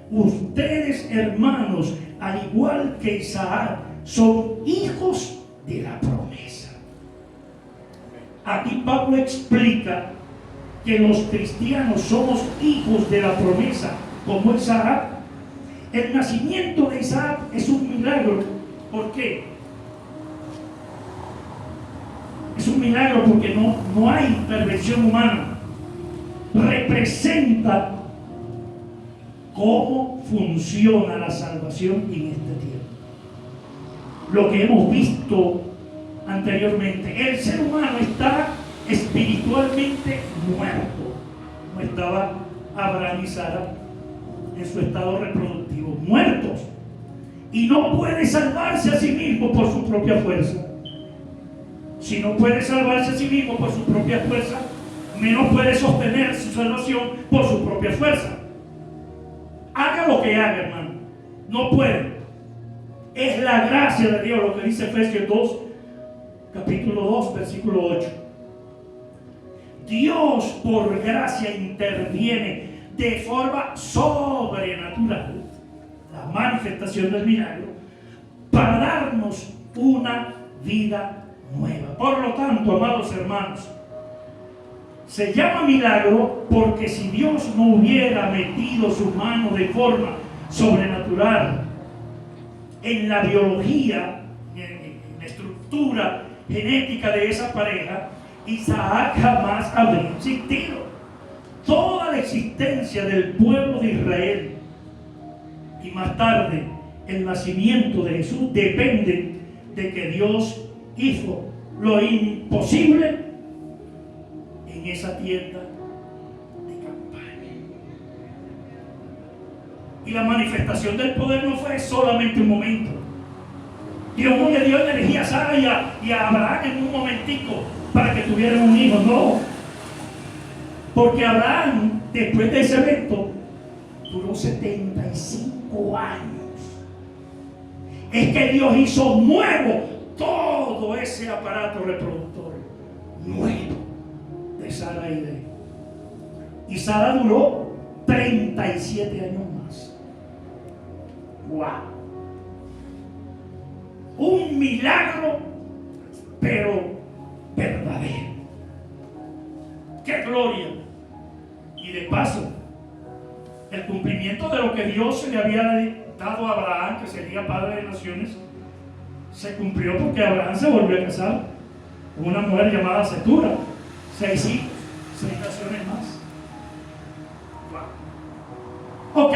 ustedes, hermanos, al igual que Isaac, son hijos de la promesa. Aquí Pablo explica que los cristianos somos hijos de la promesa, como Isaac. El nacimiento de Isaac es un milagro. ¿Por qué? Es un milagro porque no hay intervención humana. Representa cómo funciona la salvación en este tiempo. Lo que hemos visto anteriormente, el ser humano está espiritualmente muerto, como estaba Abraham y Sara en su estado reproductivo, muertos, y no puede salvarse a sí mismo por su propia fuerza. Si no puede salvarse a sí mismo por su propia fuerza, menos puede sostener su salvación por su propia fuerza. Haga lo que haga, hermano, no puede. Es la gracia de Dios, lo que dice Efesios 2, capítulo 2, versículo 8. Dios por gracia interviene de forma sobrenatural, la manifestación del milagro, para darnos una vida nueva. Por lo tanto, amados hermanos, se llama milagro porque si Dios no hubiera metido su mano de forma sobrenatural en la biología, en la estructura genética de esa pareja, Isaac jamás habría existido. Toda la existencia del pueblo de Israel y más tarde el nacimiento de Jesús depende de que Dios hizo lo imposible en esa tienda de campaña. Y la manifestación del poder no fue solamente un momento. Dios no le dio energía a Sara y a Abraham en un momentico para que tuvieran un hijo, no. Porque Abraham, después de ese evento, duró 75 años. Es que Dios hizo nuevo todo ese aparato reproductor, nuevo, de Sara y de él. Y Sara duró 37 años más. ¡Wow! Un milagro, pero verdadero. ¡Qué gloria! Y de paso, el cumplimiento de lo que Dios le había dado a Abraham, que sería padre de naciones, se cumplió porque Abraham se volvió a casar con una mujer llamada Setura. 6 hijos, 6 naciones más. Wow. Ok,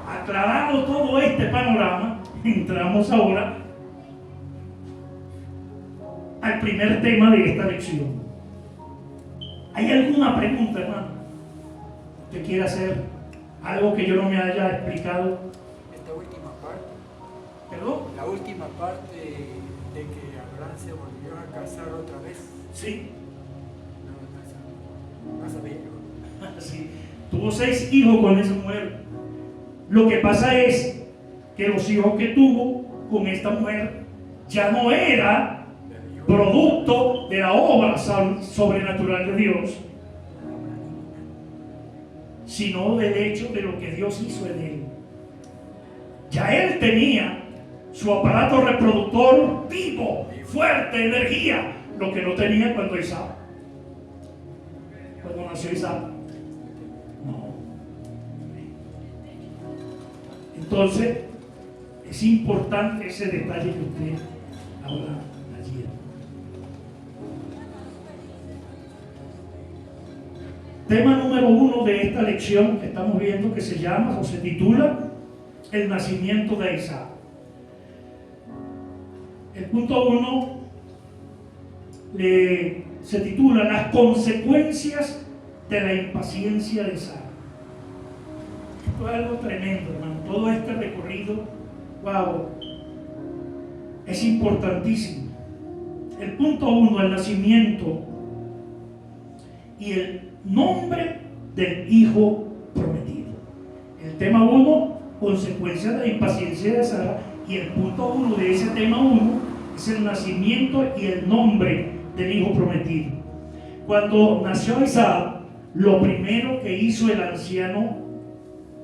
aclarado todo este panorama, entramos ahora al primer tema de esta lección. ¿Hay alguna pregunta, hermano? ¿Usted quiere hacer algo que yo no me haya explicado? Esta última parte. ¿Perdón? La última parte de que Abraham se volvió a casar otra vez. Sí. No sabía yo. Sí. Tuvo 6 hijos con esa mujer. Lo que pasa es que los hijos que tuvo con esta mujer ya no era producto de la obra sobrenatural de Dios, sino del hecho de lo que Dios hizo en él. Ya él tenía su aparato reproductor vivo, fuerte, energía, lo que no tenía cuando nació Isaac. No. Entonces, es importante ese detalle que usted habla allí. Tema número 1 de esta lección que estamos viendo, que se llama o se titula El nacimiento de Isaac. El punto 1 se titula Las consecuencias de la impaciencia de Sara. Esto es algo tremendo, hermano. Todo este recorrido, wow, es importantísimo. El punto 1, el nacimiento y el nombre del hijo prometido. El tema 1, consecuencias de la impaciencia de Sara, y el punto 1 de ese tema 1 es el nacimiento y el nombre del hijo prometido. Cuando nació Isaac, lo primero que hizo el anciano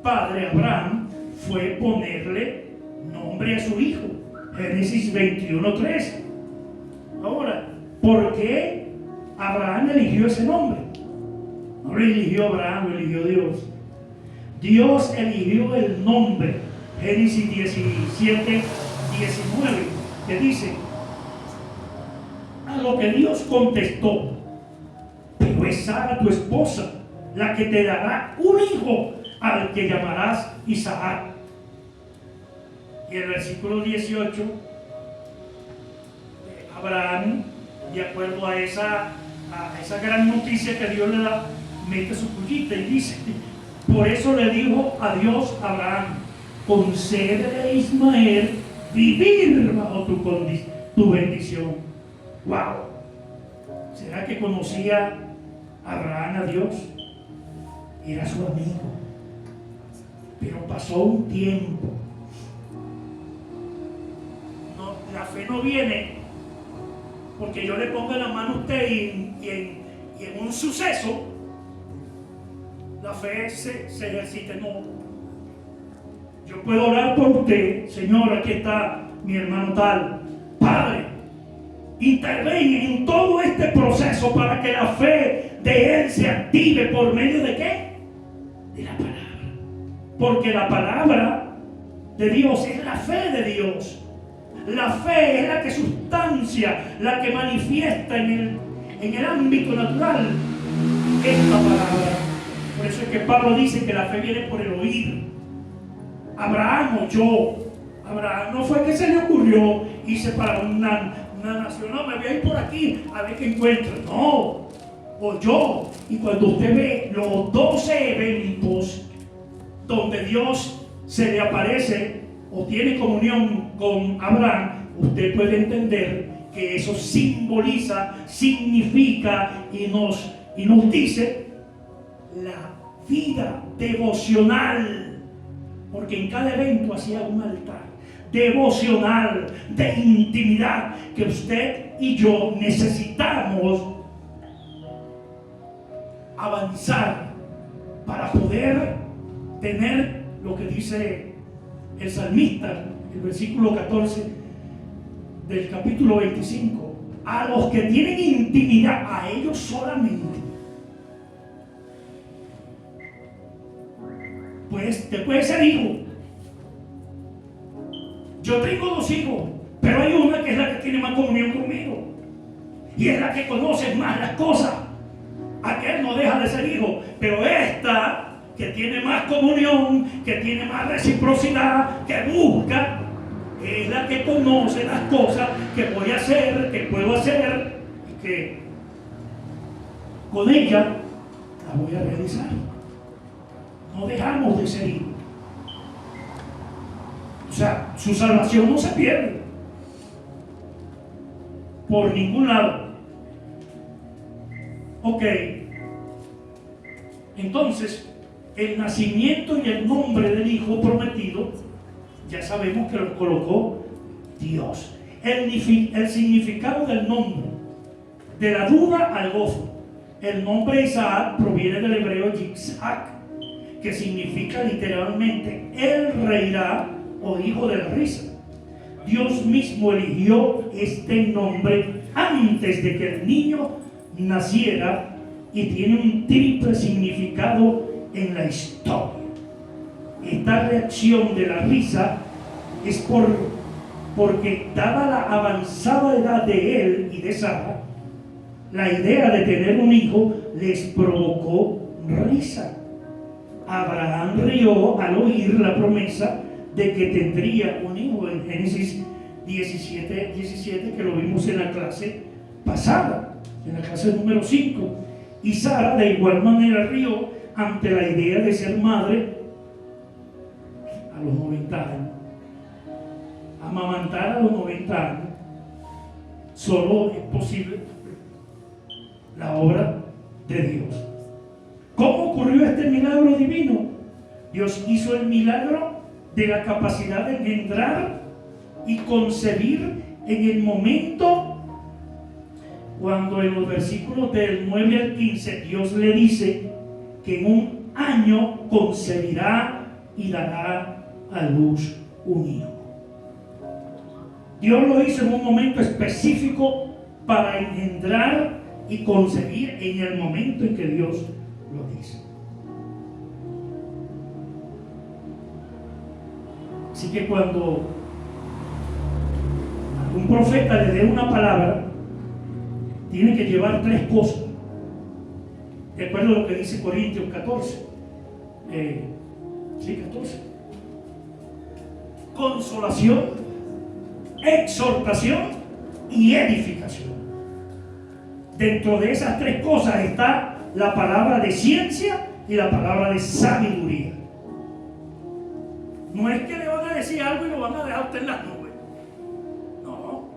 padre Abraham fue ponerle nombre a su hijo. Génesis 21:13. Ahora, ¿por qué Abraham eligió ese nombre? No lo eligió Abraham, lo eligió Dios. Dios eligió el nombre. Génesis 17:19, que dice: a lo que Dios contestó, pero es Sara tu esposa la que te dará un hijo al que llamarás Isaac. Y el versículo 18, Abraham, de acuerdo a esa gran noticia que Dios le da, mete su cuchita y dice: por eso le dijo a Dios a Abraham: concédele a Ismael vivir bajo tu bendición. Wow. ¿Será que conocía Abraham a Dios? Era su amigo. Pero pasó un tiempo La fe no viene porque yo le ponga la mano a usted y en un suceso la fe se ejercita. No. Yo puedo orar por usted, Señor, aquí está mi hermano tal. Padre, intervenga en todo este proceso para que la fe de él se active por medio de ¿qué? De la palabra. Porque la palabra de Dios es la fe de Dios. La fe es la que sustancia, la que manifiesta en el ámbito natural esta palabra. Por eso es que Pablo dice que la fe viene por el oír. Abraham oyó. Abraham no fue que se le ocurrió irse para una nación. No, me voy a ir por aquí a ver qué encuentro. No, oyó. Y cuando usted ve los 12 eventos donde Dios se le aparece o tiene comunión con Abraham, usted puede entender que eso simboliza, significa y nos dice la vida devocional, porque en cada evento hacía un altar devocional, de intimidad, que usted y yo necesitamos avanzar para poder tener lo que dice el salmista, el versículo 14 del capítulo 25. A los que tienen intimidad, a ellos solamente. Pues te puede ser hijo. Yo tengo 2 hijos, pero hay una que es la que tiene más comunión conmigo y es la que conoce más las cosas. Aquel no deja de ser hijo, pero esta que tiene más comunión, que tiene más reciprocidad, que busca, es la que conoce las cosas que voy a hacer, que puedo hacer y que con ella la voy a realizar. No dejamos de ser hijos. O sea, su salvación no se pierde por ningún lado. Ok. Entonces, el nacimiento y el nombre del hijo prometido, ya sabemos que lo colocó Dios. El significado del nombre, de la duda al gozo. El nombre Isaac proviene del hebreo Yitzhak, que significa literalmente él reirá o hijo de la risa. Dios mismo eligió este nombre antes de que el niño naciera y tiene un triple significado en la historia. Esta reacción de la risa es porque dada la avanzada edad de él y de Sara, la idea de tener un hijo les provocó risa. Abraham rió al oír la promesa de que tendría un hijo en Génesis 17, que lo vimos en la clase pasada, en la clase número 5. Y Sara de igual manera rió ante la idea de ser madre a los 90 años. Amamantar a los 90 años solo es posible la obra de Dios. ¿Cómo ocurrió este milagro divino? Dios hizo el milagro de la capacidad de engendrar y concebir en el momento cuando en los versículos del 9 al 15 Dios le dice que en un año concebirá y dará a luz un hijo. Dios lo hizo en un momento específico para engendrar y concebir en el momento en que Dios lo dice. Así que cuando un profeta le dé una palabra, tiene que llevar 3 cosas. De acuerdo a lo que dice Corintios 14. 14. Consolación, exhortación y edificación. Dentro de esas 3 cosas está la palabra de ciencia y la palabra de sabiduría. No es que le van a decir algo y lo van a dejar usted en las nubes. No.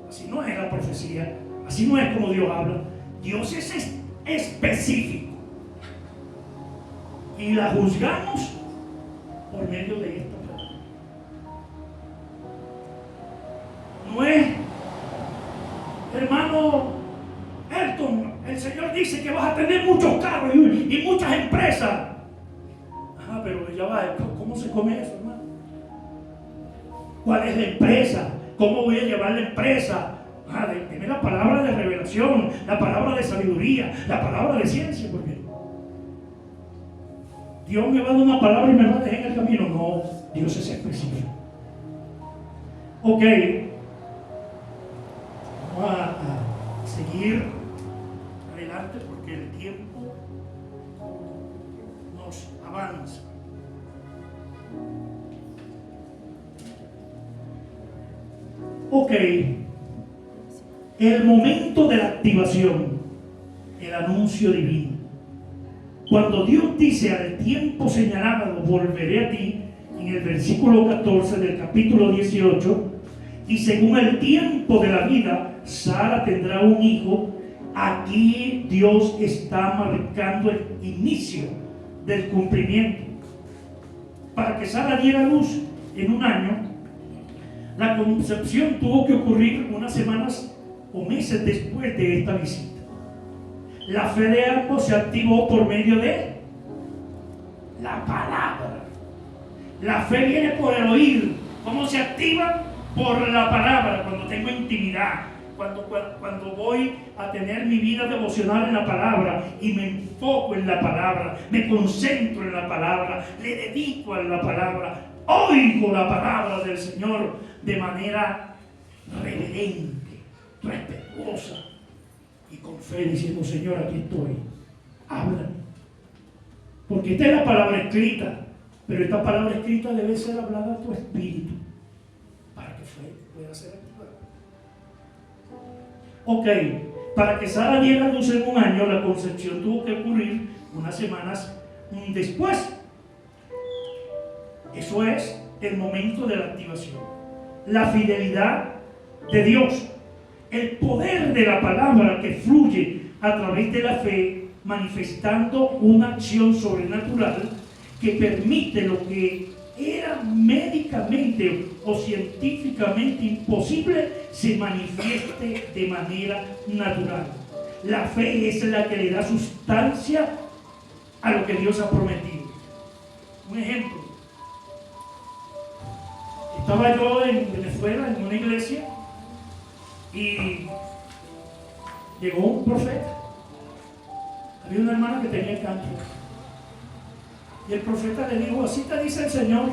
Así no es la profecía. Así no es como Dios habla. Dios es específico. Y la juzgamos por medio de esta palabra. hermano Elton, el Señor dice que vas a tener muchos carros y muchas empresas. Ajá, pero ya va, ¿cómo se come eso, hermano? ¿Cuál es la empresa? ¿Cómo voy a llevar la empresa? Dime la palabra de revelación, la palabra de sabiduría, la palabra de ciencia, porque Dios me va a dar una palabra y me va a dejar en el camino. No, Dios es específico. Ok, vamos a seguir adelante porque el tiempo nos avanza. Ok, el momento de la activación, el anuncio divino. Cuando Dios dice al tiempo señalado volveré a ti, en el versículo 14 del capítulo 18, y según el tiempo de la vida, Sara tendrá un hijo. Aquí Dios está marcando el inicio del cumplimiento. Para que Sara diera luz en un año, la concepción tuvo que ocurrir unas semanas o meses después de esta visita. La fe de ambos se activó por medio de la palabra. La fe viene por el oír. ¿Cómo se activa? Por la palabra. Cuando tengo intimidad, cuando voy a tener mi vida devocional en la palabra y me enfoco en la palabra, me concentro en la palabra, le dedico a la palabra, oigo la palabra del Señor de manera reverente, respetuosa y con fe, diciendo: Señor, aquí estoy, háblame. Porque esta es la palabra escrita, pero esta palabra escrita debe ser hablada a tu espíritu para que fe pueda ser activada. Ok, para que Sara diera luz en un año, la concepción tuvo que ocurrir unas semanas después. Eso es el momento de la activación. La fidelidad de Dios, el poder de la palabra que fluye a través de la fe, manifestando una acción sobrenatural que permite lo que era médicamente o científicamente imposible se manifieste de manera natural. La fe es la que le da sustancia a lo que Dios ha prometido. Un ejemplo: estaba yo en Venezuela en una iglesia y llegó un profeta. Había una hermana que tenía cáncer y el profeta le dijo: así te dice el Señor,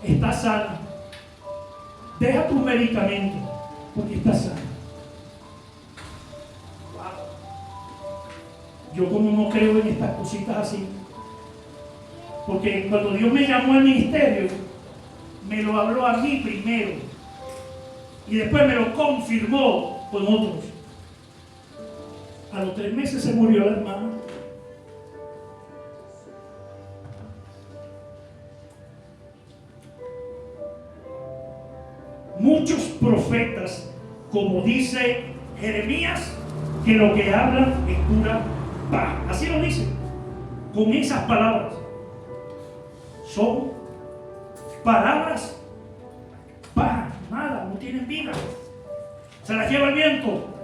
estás sana, deja tu medicamento porque estás sana. Wow. Yo como no creo en estas cositas así, porque cuando Dios me llamó al ministerio me lo habló a mí primero y después me lo confirmó con otros. A los 3 meses se murió la hermana. Muchos profetas, como dice Jeremías, que lo que hablan es pura paz. Así lo dice, con esas palabras. Son palabras paz, nada, no tienen vida. Se las lleva el viento.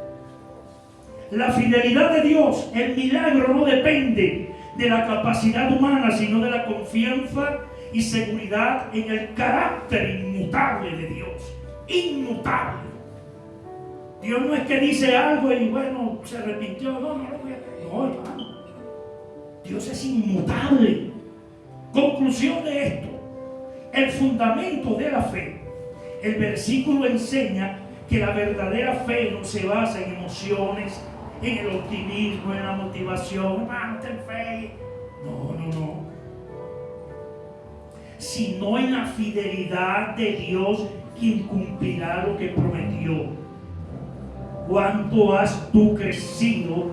La fidelidad de Dios, el milagro no depende de la capacidad humana, sino de la confianza y seguridad en el carácter inmutable de Dios. Inmutable. Dios no es que dice algo y bueno, se arrepintió. No lo voy a... No, hermano. Dios es inmutable. Conclusión de esto: el fundamento de la fe. El versículo enseña que la verdadera fe no se basa en emociones, en el optimismo, en la motivación. Ten fe. No. Sino en la fidelidad de Dios, quien cumplirá lo que prometió. ¿Cuánto has tú crecido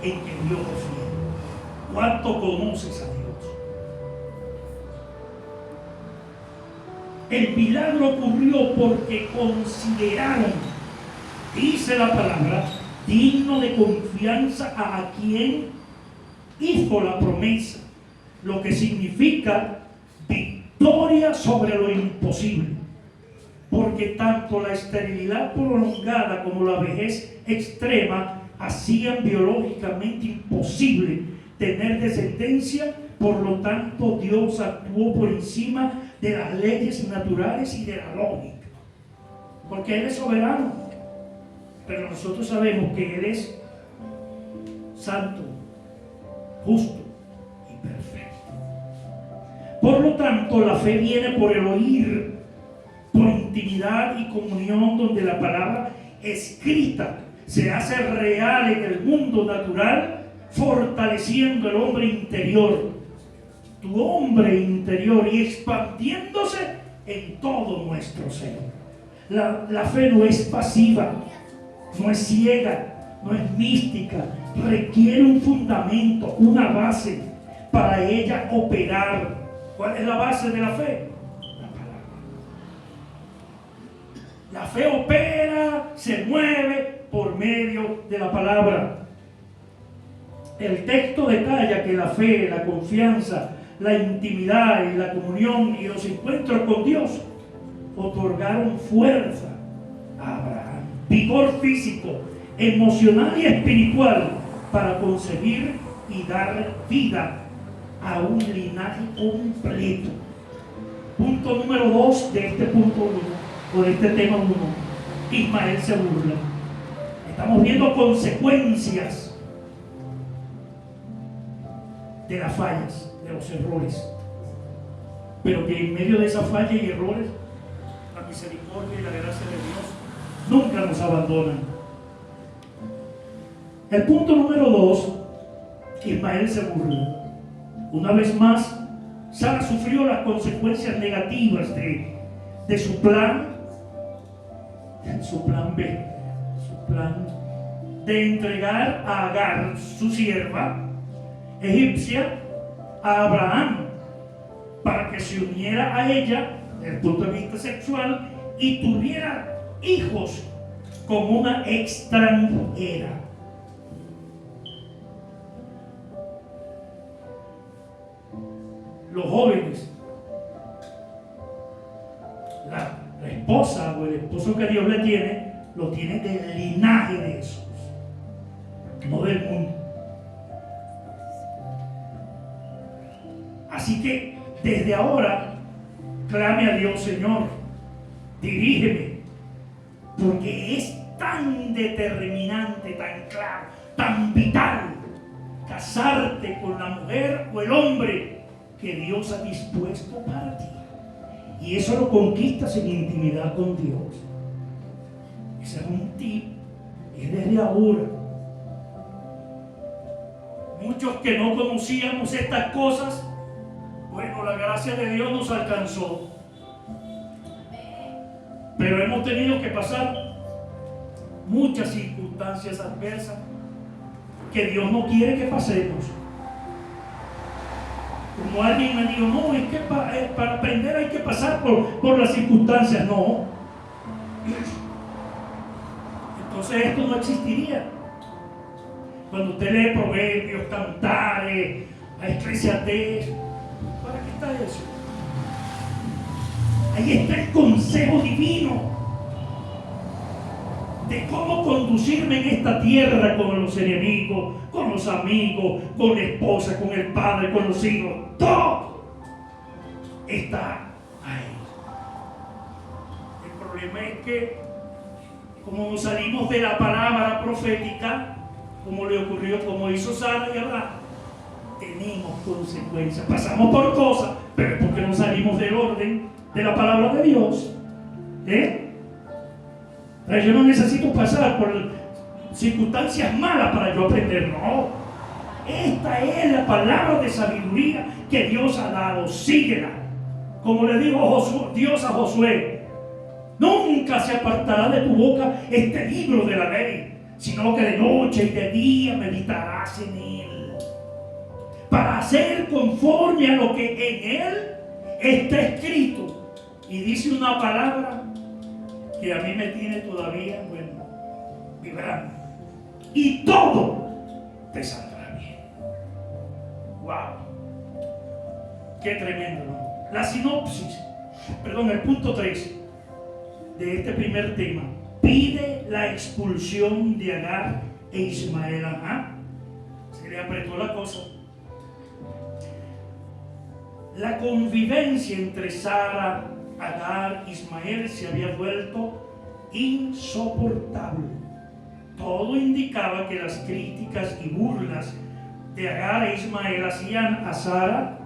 en que Dios es fiel? ¿Cuánto conoces a Dios? El milagro ocurrió porque consideraron, dice la palabra, digno de confianza a quien hizo la promesa, lo que significa victoria sobre lo imposible. porque tanto la esterilidad prolongada como la vejez extrema hacían biológicamente imposible tener descendencia. Por lo tanto, Dios actuó por encima de las leyes naturales y de la lógica, porque Él es soberano. Pero nosotros sabemos que Él es santo, justo y perfecto. Por lo tanto, la fe viene por el oír, por intimidad y comunión, donde la palabra escrita se hace real en el mundo natural, fortaleciendo el hombre interior, tu hombre interior, y expandiéndose en todo nuestro ser. La fe no es pasiva, no es ciega, no es mística, requiere un fundamento, una base para ella operar. ¿Cuál es la base de la fe? La palabra. La fe opera, se mueve por medio de la palabra. El texto detalla que la fe, la confianza, la intimidad y la comunión y los encuentros con Dios otorgaron fuerza a Abraham, vigor físico, emocional y espiritual para concebir y dar vida a un linaje completo. Punto número 2 de este punto 1, o de este tema 1, Ismael se burla. Estamos viendo consecuencias de las fallas, de los errores, pero que en medio de esas fallas y errores, la misericordia y la gracia de Dios nunca nos abandonan. El punto número 2, Ismael se burla. Una vez más, Sara sufrió las consecuencias negativas de su plan B, su plan de entregar a Agar, su sierva egipcia, a Abraham, para que se uniera a ella desde el punto de vista sexual y tuviera hijos con una extranjera. Los jóvenes, la esposa o el esposo que Dios le tiene, lo tiene del linaje de Jesús, no del mundo. Así que desde ahora clame a Dios: Señor, dirígeme, porque es tan determinante, tan claro, tan vital casarte con la mujer o el hombre que Dios ha dispuesto para ti. Y eso lo conquistas en intimidad con Dios. Ese es un tip, es desde ahora. Muchos que no conocíamos estas cosas, bueno, la gracia de Dios nos alcanzó, pero hemos tenido que pasar muchas circunstancias adversas que Dios no quiere que pasemos. Como alguien me dijo: no, es que para aprender hay que pasar por las circunstancias. No, entonces esto no existiría. Cuando usted lee Proverbios, Cantares, a Eclesiastés, ¿para qué está eso? Ahí está el consejo divino de cómo conducirme en esta tierra con los enemigos, con los amigos, con la esposa, con el padre, con los hijos. Todo está ahí. El problema es que, como salimos de la palabra profética, como le ocurrió, como hizo Sara y Abraham, tenemos consecuencias. Pasamos por cosas, pero es porque no salimos del orden de la palabra de Dios. Yo no necesito pasar por circunstancias malas para yo aprender. No, esta es la palabra de sabiduría que Dios ha dado. Síguela. Como le dijo Dios a Josué: nunca se apartará de tu boca este libro de la ley, sino que de noche y de día meditarás en él, para hacer conforme a lo que en él está escrito. Y dice una palabra que a mí me tiene todavía, bueno, vibrando: y todo te saldrá bien. ¡Wow! ¡Qué tremendo! ¿No? La sinopsis, el punto 3. de este primer tema, pide la expulsión de Agar e Ismael. Se le apretó la cosa. La convivencia entre Sara, Agar, Ismael se había vuelto insoportable. Todo indicaba que las críticas y burlas de Agar e Ismael hacia Sara,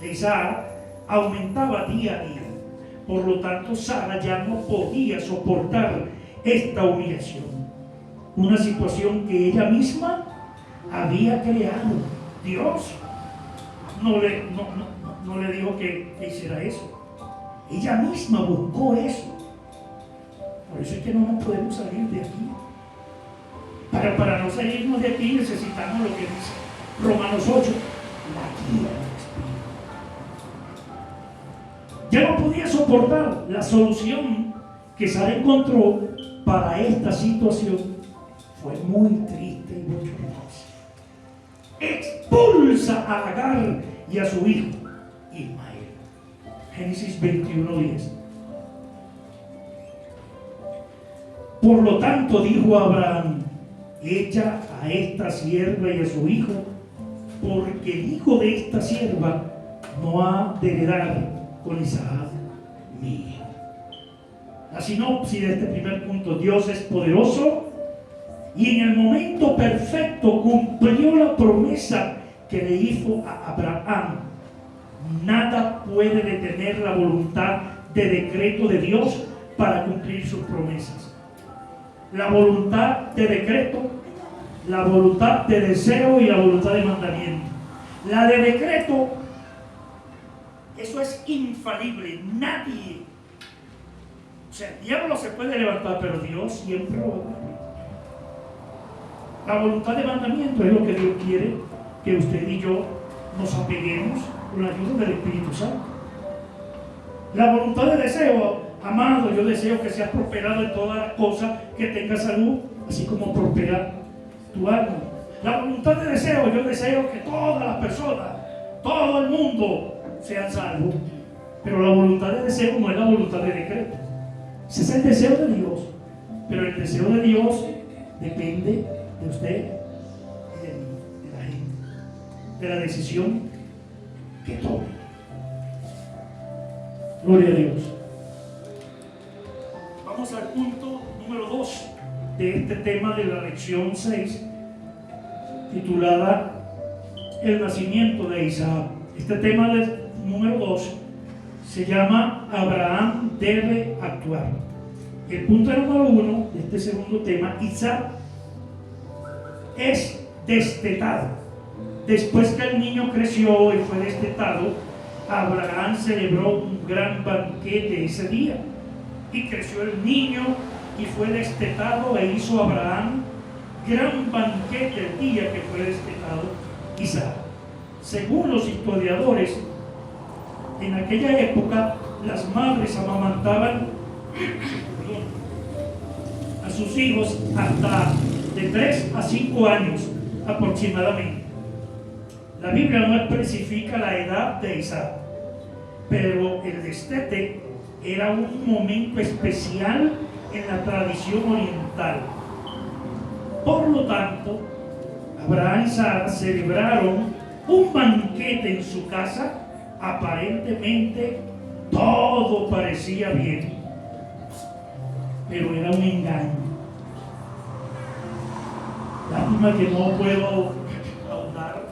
de Isaac, aumentaba día a día. Por lo tanto, Sara ya no podía soportar esta humillación, una situación que ella misma había creado. Dios no le dijo que hiciera eso. Ella misma buscó eso. Por eso es que no nos podemos salir de aquí. Para no salirnos de aquí necesitamos lo que dice Romanos 8, la guía del Espíritu. Ya no podía soportar. La solución que Sara encontró para esta situación fue muy triste y bochornosa. Expulsa a Agar y a su hijo Ismael. Génesis 21:10. Por lo tanto dijo Abraham: echa a esta sierva y a su hijo, porque el hijo de esta sierva no ha de heredar con Isaac mi hijo. La sinopsis de este primer punto: Dios es poderoso y en el momento perfecto cumplió la promesa que le hizo a Abraham. Nada puede detener la voluntad de decreto de Dios para cumplir sus promesas. La voluntad de decreto, la voluntad de deseo y la voluntad de mandamiento. La de decreto, eso es infalible. Nadie, o sea, el diablo se puede levantar, pero Dios siempre lo va a dar. La voluntad de mandamiento es lo que Dios quiere que usted y yo nos apeguemos con la ayuda del Espíritu Santo. La voluntad de deseo: amado, yo deseo que seas prosperado en todas las cosas, que tengas salud, así como prospera tu alma. La voluntad de deseo: yo deseo que todas las personas, todo el mundo sean salvos. Pero la voluntad de deseo no es la voluntad de decreto. Ese es el deseo de Dios. Pero el deseo de Dios depende de usted y de mí, de la gente, de la decisión que tome. Gloria a Dios. Vamos al punto número 2 de este tema de la lección 6, titulada El nacimiento de Isaac. Este tema número 2 se llama Abraham debe actuar. El punto número 1 de este segundo tema: Isaac es destetado. Después que el niño creció y fue destetado, Abraham celebró un gran banquete ese día. Y creció el niño y fue destetado, e hizo Abraham gran banquete el día que fue destetado Isaac. Según los historiadores, en aquella época las madres amamantaban a sus hijos hasta de 3 a 5 años aproximadamente. La Biblia no especifica la edad de Isaac, pero el destete era un momento especial en la tradición oriental. Por lo tanto, Abraham y Sara celebraron un banquete en su casa. Aparentemente todo parecía bien, pero era un engaño. Lástima que no puedo ahondar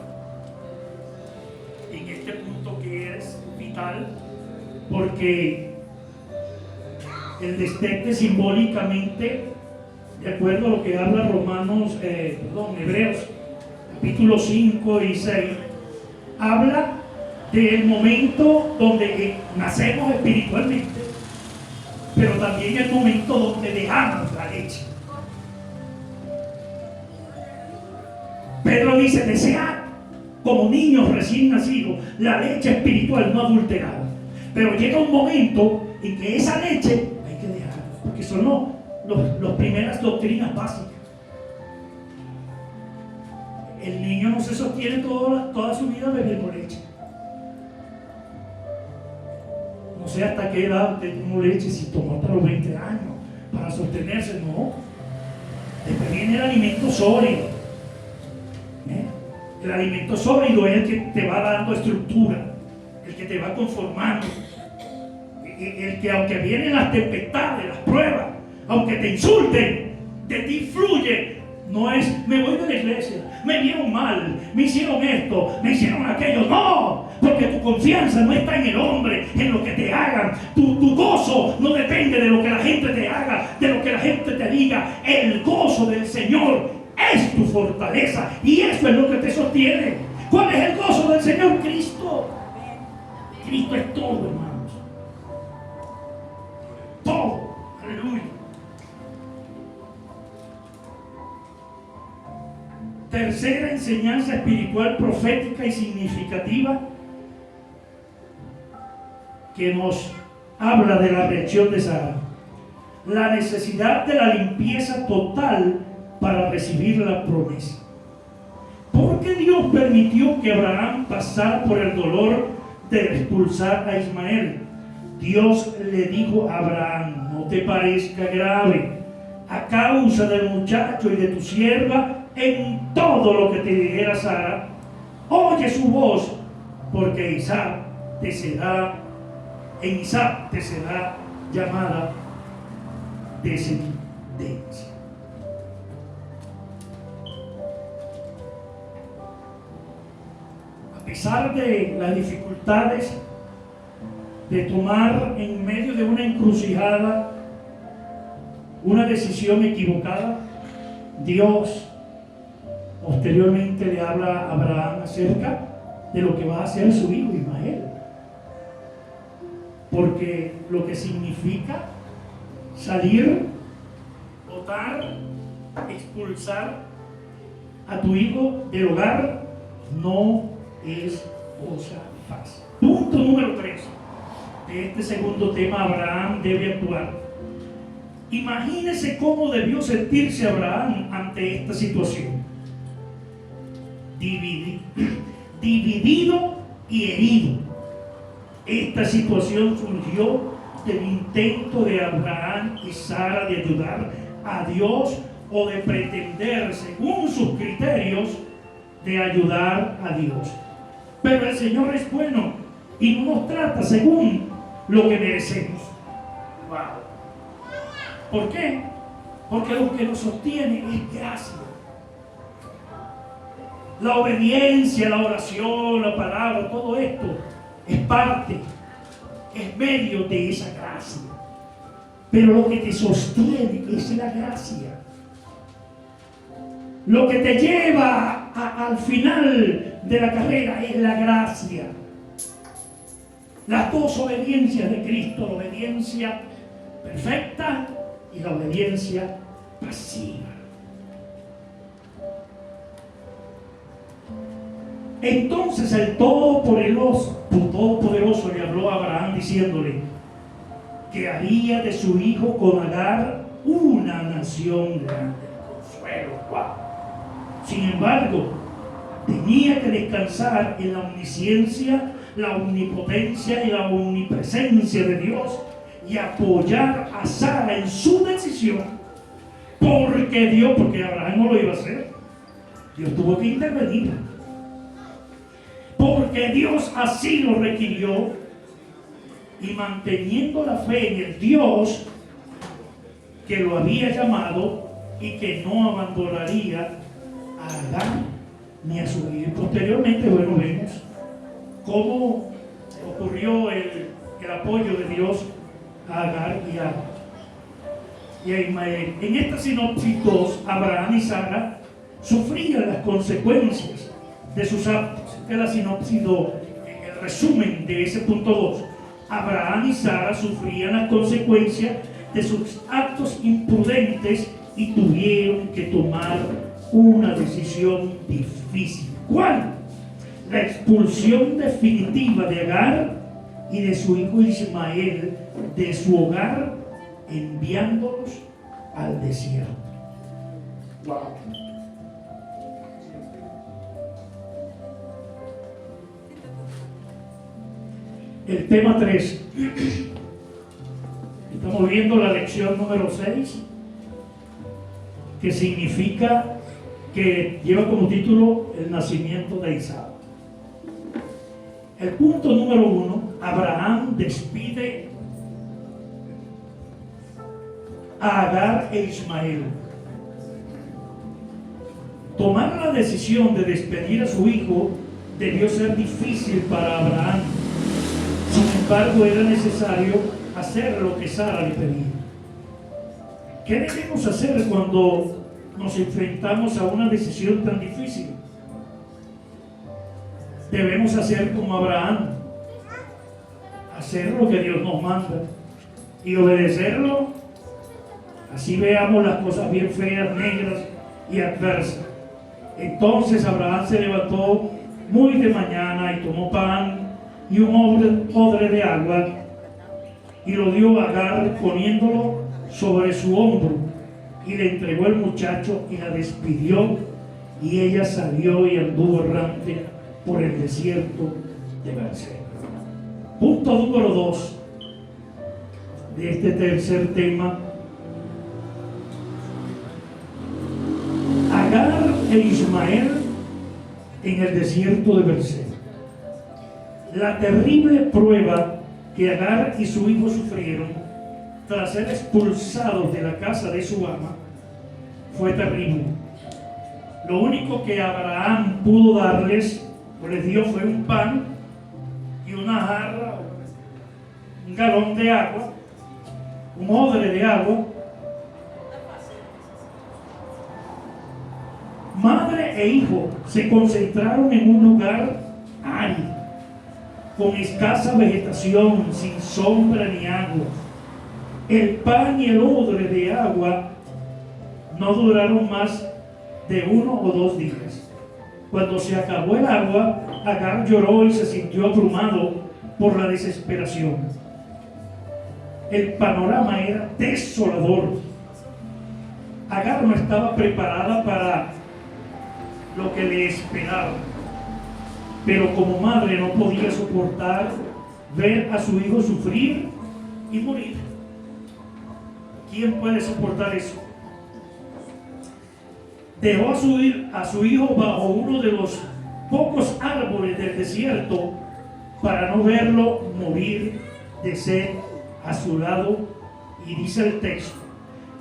en este punto que es vital, porque el destete simbólicamente, de acuerdo a lo que habla Hebreos capítulo 5 y 6, habla del momento donde nacemos espiritualmente, pero también el momento donde dejamos la leche. Pedro dice: desead como niños recién nacidos la leche espiritual no adulterada. Pero llega un momento en que esa leche hay que dejarla, porque son las primeras doctrinas básicas. El niño no se sostiene toda su vida bebiendo leche. No sé hasta qué edad usted tomó leche, si tomó hasta los 20 años para sostenerse, no. Después viene el alimento sólido. El alimento sólido es el que te va dando estructura, el que te va conformando, el que aunque vienen las tempestades, las pruebas, aunque te insulten, de ti fluye. No es, me voy de la iglesia, me vieron mal, me hicieron esto, me hicieron aquello. No, porque tu confianza no está en el hombre, en lo que te hagan. Tu gozo no depende de lo que la gente te haga, de lo que la gente te diga. El gozo del Señor es tu fortaleza y eso es lo que te sostiene. ¿Cuál es el gozo del Señor? Cristo. Cristo es todo, hermanos. Todo. Aleluya. Tercera enseñanza espiritual, profética y significativa que nos habla de la reacción de Sara. La necesidad de la limpieza total para recibir la promesa. ¿Por qué Dios permitió que Abraham pasara por el dolor de expulsar a Ismael? Dios le dijo a Abraham: no te parezca grave a causa del muchacho y de tu sierva. En todo lo que te dijera Sara, oye su voz, porque en Isaac te será llamada descendencia. A pesar de las dificultades de tomar en medio de una encrucijada una decisión equivocada, Dios posteriormente le habla a Abraham acerca de lo que va a hacer su hijo Ismael. Porque lo que significa salir, botar, expulsar a tu hijo del hogar no es cosa fácil. Punto número 3 de este segundo tema: Abraham debe actuar. Imagínese cómo debió sentirse Abraham ante esta situación. Dividido y herido. Esta situación surgió del intento de Abraham y Sara de ayudar a Dios o de pretender, según sus criterios, de ayudar a Dios. Pero el Señor es bueno y no nos trata según lo que merecemos. Wow. ¿Por qué? Porque lo que nos sostiene es gracia. La obediencia, la oración, la palabra, todo esto es parte, es medio de esa gracia. Pero lo que te sostiene es la gracia. Lo que te lleva al final de la carrera es la gracia. Las dos obediencias de Cristo: la obediencia perfecta y la obediencia pasiva. Entonces el Todopoderoso le habló a Abraham diciéndole que haría de su hijo con Agar una nación grande. Consuelo, wow. Sin embargo, tenía que descansar en la omnisciencia, la omnipotencia y la omnipresencia de Dios y apoyar a Sara en su decisión, porque Abraham no lo iba a hacer. Dios tuvo que intervenir, porque Dios así lo requirió, y manteniendo la fe en el Dios que lo había llamado y que no abandonaría a Agar ni a su hijo. Posteriormente, bueno, vemos cómo ocurrió el apoyo de Dios a Agar y a Ismael. En esta sinopsis 2, Abraham y Sara sufrían las consecuencias de sus actos. Esta es la sinopsis 2, el resumen de ese punto 2. Abraham y Sara sufrían las consecuencias de sus actos imprudentes y tuvieron que tomar una decisión difícil. ¿Cuál? La expulsión definitiva de Agar y de su hijo Ismael de su hogar, enviándolos al desierto. Wow. El tema 3, Estamos viendo la lección número 6, que significa, que lleva como título el nacimiento de Isaac. El punto número 1, Abraham despide a Agar e Ismael. Tomar la decisión de despedir a su hijo debió ser difícil para Abraham. Sin embargo, era necesario hacer lo que Sara le pedía. ¿Qué debemos hacer cuando nos enfrentamos a una decisión tan difícil? Debemos hacer como Abraham, hacer lo que Dios nos manda y obedecerlo. Así veamos las cosas bien feas, negras y adversas. Entonces Abraham se levantó muy de mañana y tomó pan y un odre de agua y lo dio a Agar, poniéndolo sobre su hombro, y le entregó el muchacho y la despidió, y ella salió y anduvo errante por el desierto de Berseba. Punto número 2 de este tercer tema: Agar e Ismael en el desierto de Berseba. La terrible prueba que Agar y su hijo sufrieron tras ser expulsados de la casa de su ama fue terrible. Lo único que Abraham pudo darles, o les dio, fue un pan y una jarra, un galón de agua, un odre de agua. Madre e hijo se concentraron en un lugar árido, con escasa vegetación, sin sombra ni agua. El pan y el odre de agua no duraron más de 1 o 2 días. Cuando se acabó el agua, Agar lloró y se sintió abrumado por la desesperación. El panorama era desolador. Agar no estaba preparada para lo que le esperaba, pero como madre no podía soportar ver a su hijo sufrir y morir. ¿Quién puede soportar eso? Dejó a su hijo bajo uno de los pocos árboles del desierto para no verlo morir de sed a su lado, y dice el texto: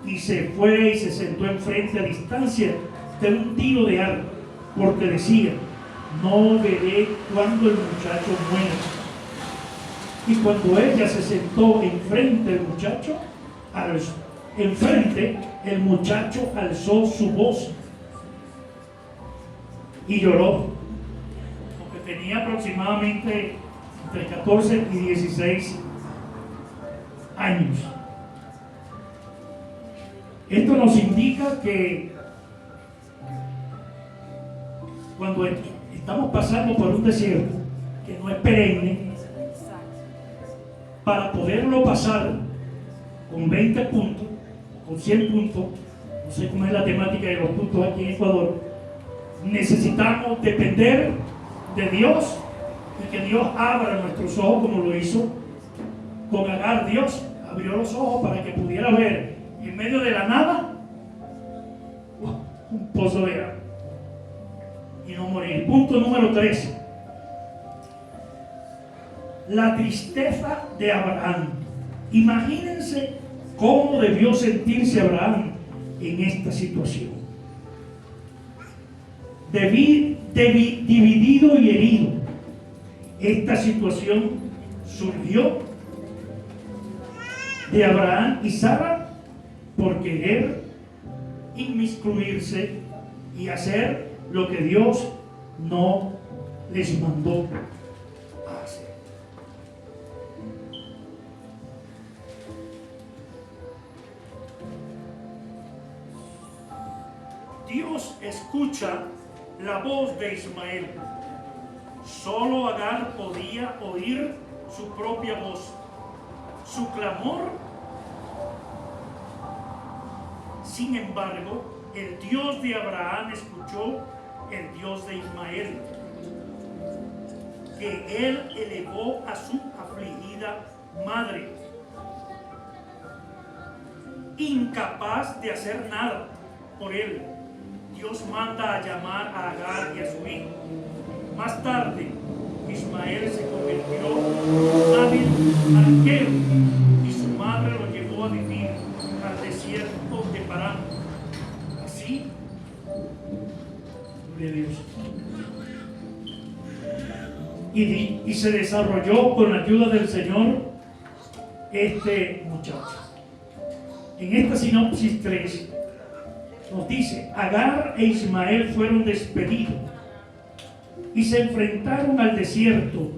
y se fue y se sentó enfrente a distancia de un tiro de arco, porque decía: no veré cuando el muchacho muera. Y cuando ella se sentó enfrente del muchacho, el muchacho alzó su voz y lloró, porque tenía aproximadamente entre 14 y 16 años. Esto nos indica que cuando estamos pasando por un desierto que no es perenne, para poderlo pasar con 20 puntos, con 100 puntos, no sé cómo es la temática de los puntos aquí en Ecuador, necesitamos depender de Dios y que Dios abra nuestros ojos, como lo hizo con Agar. Dios abrió los ojos para que pudiera ver en medio de la nada un pozo de agua y no morir. Punto número 3: la tristeza de Abraham. Imagínense cómo debió sentirse Abraham en esta situación. Dividido y herido. Esta situación surgió de Abraham y Sara por querer inmiscuirse y hacer lo que Dios no les mandó a hacer. Dios escucha la voz de Ismael. Solo Agar podía oír su propia voz, su clamor. Sin embargo, el Dios de Abraham escuchó el Dios de Ismael, que él elevó a su afligida madre, incapaz de hacer nada por él. Dios manda a llamar a Agar y a su hijo. Más tarde, Ismael se convirtió en un hábil arquero y su madre lo llevó a vivir al desierto de Parán. Así, gloria a Dios. Y se desarrolló con la ayuda del Señor este muchacho. En esta sinopsis 3 nos dice: Agar e Ismael fueron despedidos y se enfrentaron al desierto,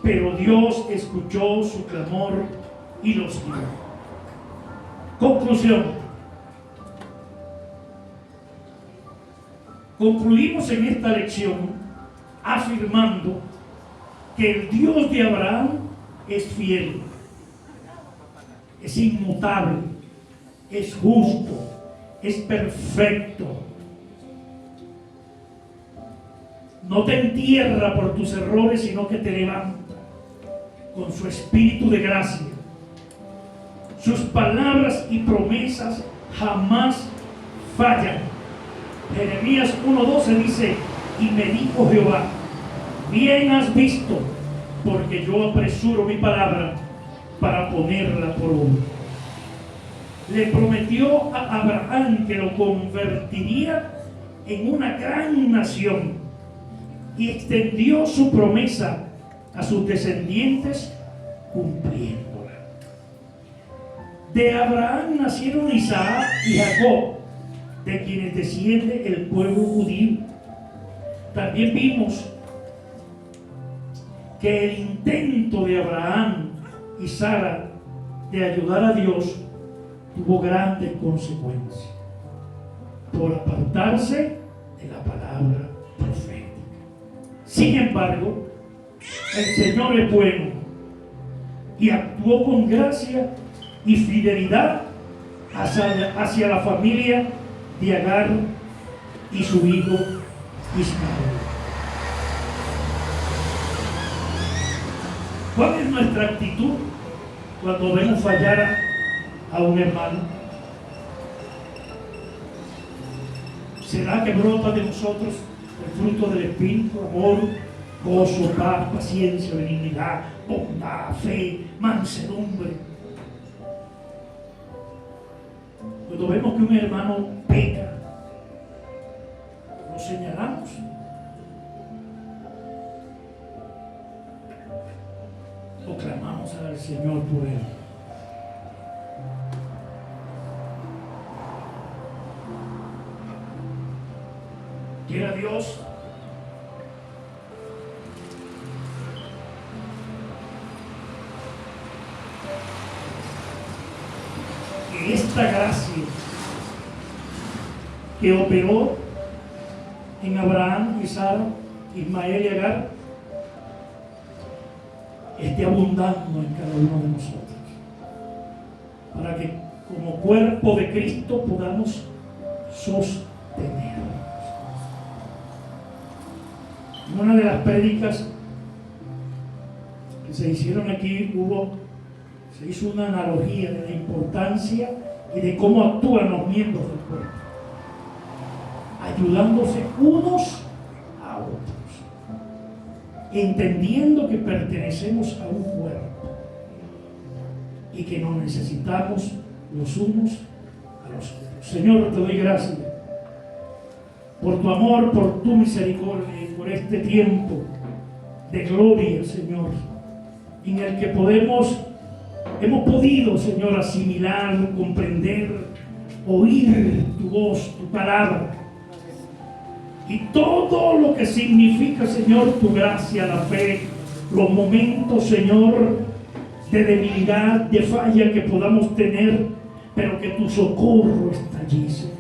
pero Dios escuchó su clamor y los guió. Conclusión. Concluimos en esta lección afirmando que el Dios de Abraham es fiel, es inmutable, es justo, es perfecto. No te entierra por tus errores, sino que te levanta con su espíritu de gracia. Sus palabras y promesas jamás fallan. Jeremías 1:12 dice: y me dijo Jehová, bien has visto, porque yo apresuro mi palabra para ponerla por obra. Le prometió a Abraham que lo convertiría en una gran nación y extendió su promesa a sus descendientes cumpliéndola. De Abraham nacieron Isaac y Jacob, de quienes desciende el pueblo judío. También vimos que el intento de Abraham y Sara de ayudar a Dios tuvo grandes consecuencias por apartarse de la palabra profética. Sin embargo, el Señor es bueno y actuó con gracia y fidelidad hacia la familia de Agar y su hijo Ismael. ¿Cuál es nuestra actitud cuando vemos fallar a un hermano? ¿Será que brota de nosotros el fruto del Espíritu? Amor, gozo, paz, paciencia, benignidad, bondad, fe, mansedumbre. Cuando vemos que un hermano peca, lo señalamos. O clamamos al Señor por él. Quiera Dios que esta gracia que operó en Abraham y Sara, Ismael y Agar, esté abundando en cada uno de nosotros, para que como cuerpo de Cristo podamos sostener. En una de las prédicas que se hicieron aquí se hizo una analogía de la importancia y de cómo actúan los miembros del cuerpo, ayudándose unos a otros, entendiendo que pertenecemos a un cuerpo y que nos necesitamos los unos a los otros. Señor, te doy gracias por tu amor, por tu misericordia y por este tiempo de gloria, Señor, en el que hemos podido, Señor, asimilar, comprender, oír tu voz, tu palabra y todo lo que significa, Señor, tu gracia, la fe, los momentos, Señor, de debilidad, de falla que podamos tener, pero que tu socorro está allí, Señor.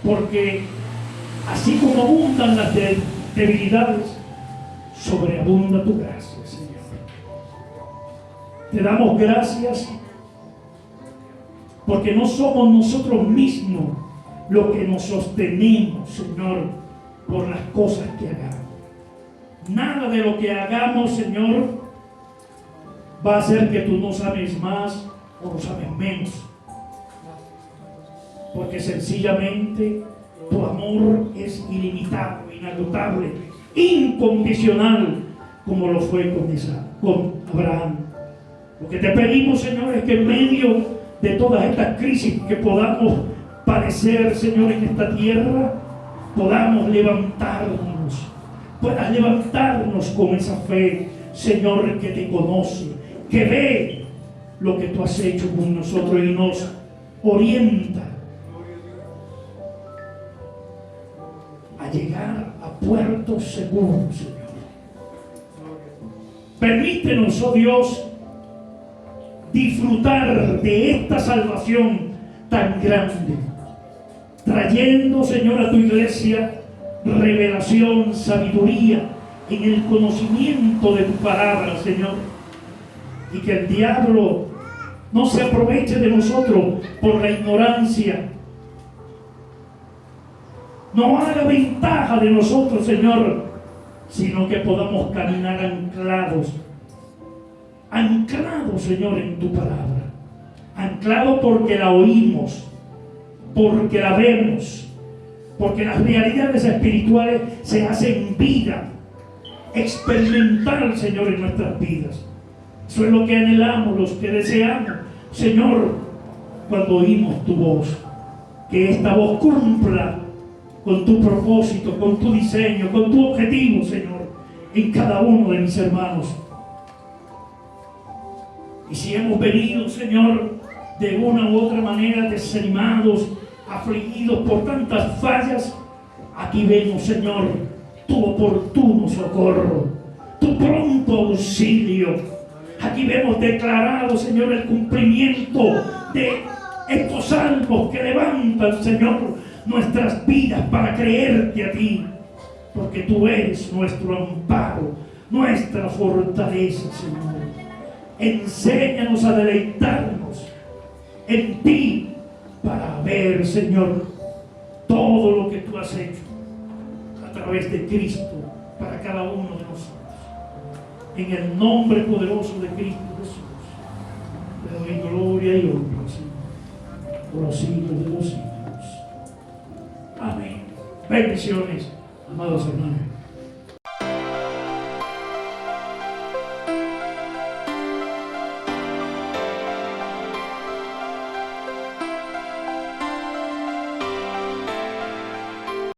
Porque así como abundan las debilidades, sobreabunda tu gracia, Señor. Te damos gracias porque no somos nosotros mismos los que nos sostenemos, Señor, por las cosas que hagamos. Nada de lo que hagamos, Señor, va a hacer que tú nos ames más o nos ames menos. Porque sencillamente tu amor es ilimitado, inagotable, incondicional, como lo fue con Abraham. Lo que te pedimos, Señor, es que en medio de todas estas crisis que podamos padecer, Señor, en esta tierra, podamos levantarnos, puedas levantarnos con esa fe, Señor, que te conoce, que ve lo que tú has hecho con nosotros y nos orienta a llegar a puertos seguros, Señor. Permítenos, oh Dios, disfrutar de esta salvación tan grande, trayendo, Señor, a tu iglesia revelación, sabiduría en el conocimiento de tu palabra, Señor, y que el diablo no se aproveche de nosotros por la ignorancia, no haga ventaja de nosotros, Señor, sino que podamos caminar anclados, Señor, en tu palabra, anclados porque la oímos, porque la vemos, porque las realidades espirituales se hacen vida experimental, Señor, en nuestras vidas. Eso es lo que anhelamos, los que deseamos, Señor, cuando oímos tu voz, que esta voz cumpla con tu propósito, con tu diseño, con tu objetivo, Señor, en cada uno de mis hermanos. Y si hemos venido, Señor, de una u otra manera desanimados, afligidos por tantas fallas, aquí vemos, Señor, tu oportuno socorro, tu pronto auxilio. Aquí vemos declarado, Señor, el cumplimiento de estos salmos que levantan, Señor, nuestras vidas para creerte a ti, porque tú eres nuestro amparo, nuestra fortaleza, Señor. Enséñanos a deleitarnos en ti para ver, Señor, todo lo que tú has hecho a través de Cristo para cada uno de nosotros. En el nombre poderoso de Cristo Jesús, te doy gloria y honra, Señor, por los siglos de los siglos. Amén. Bendiciones, amados hermanos.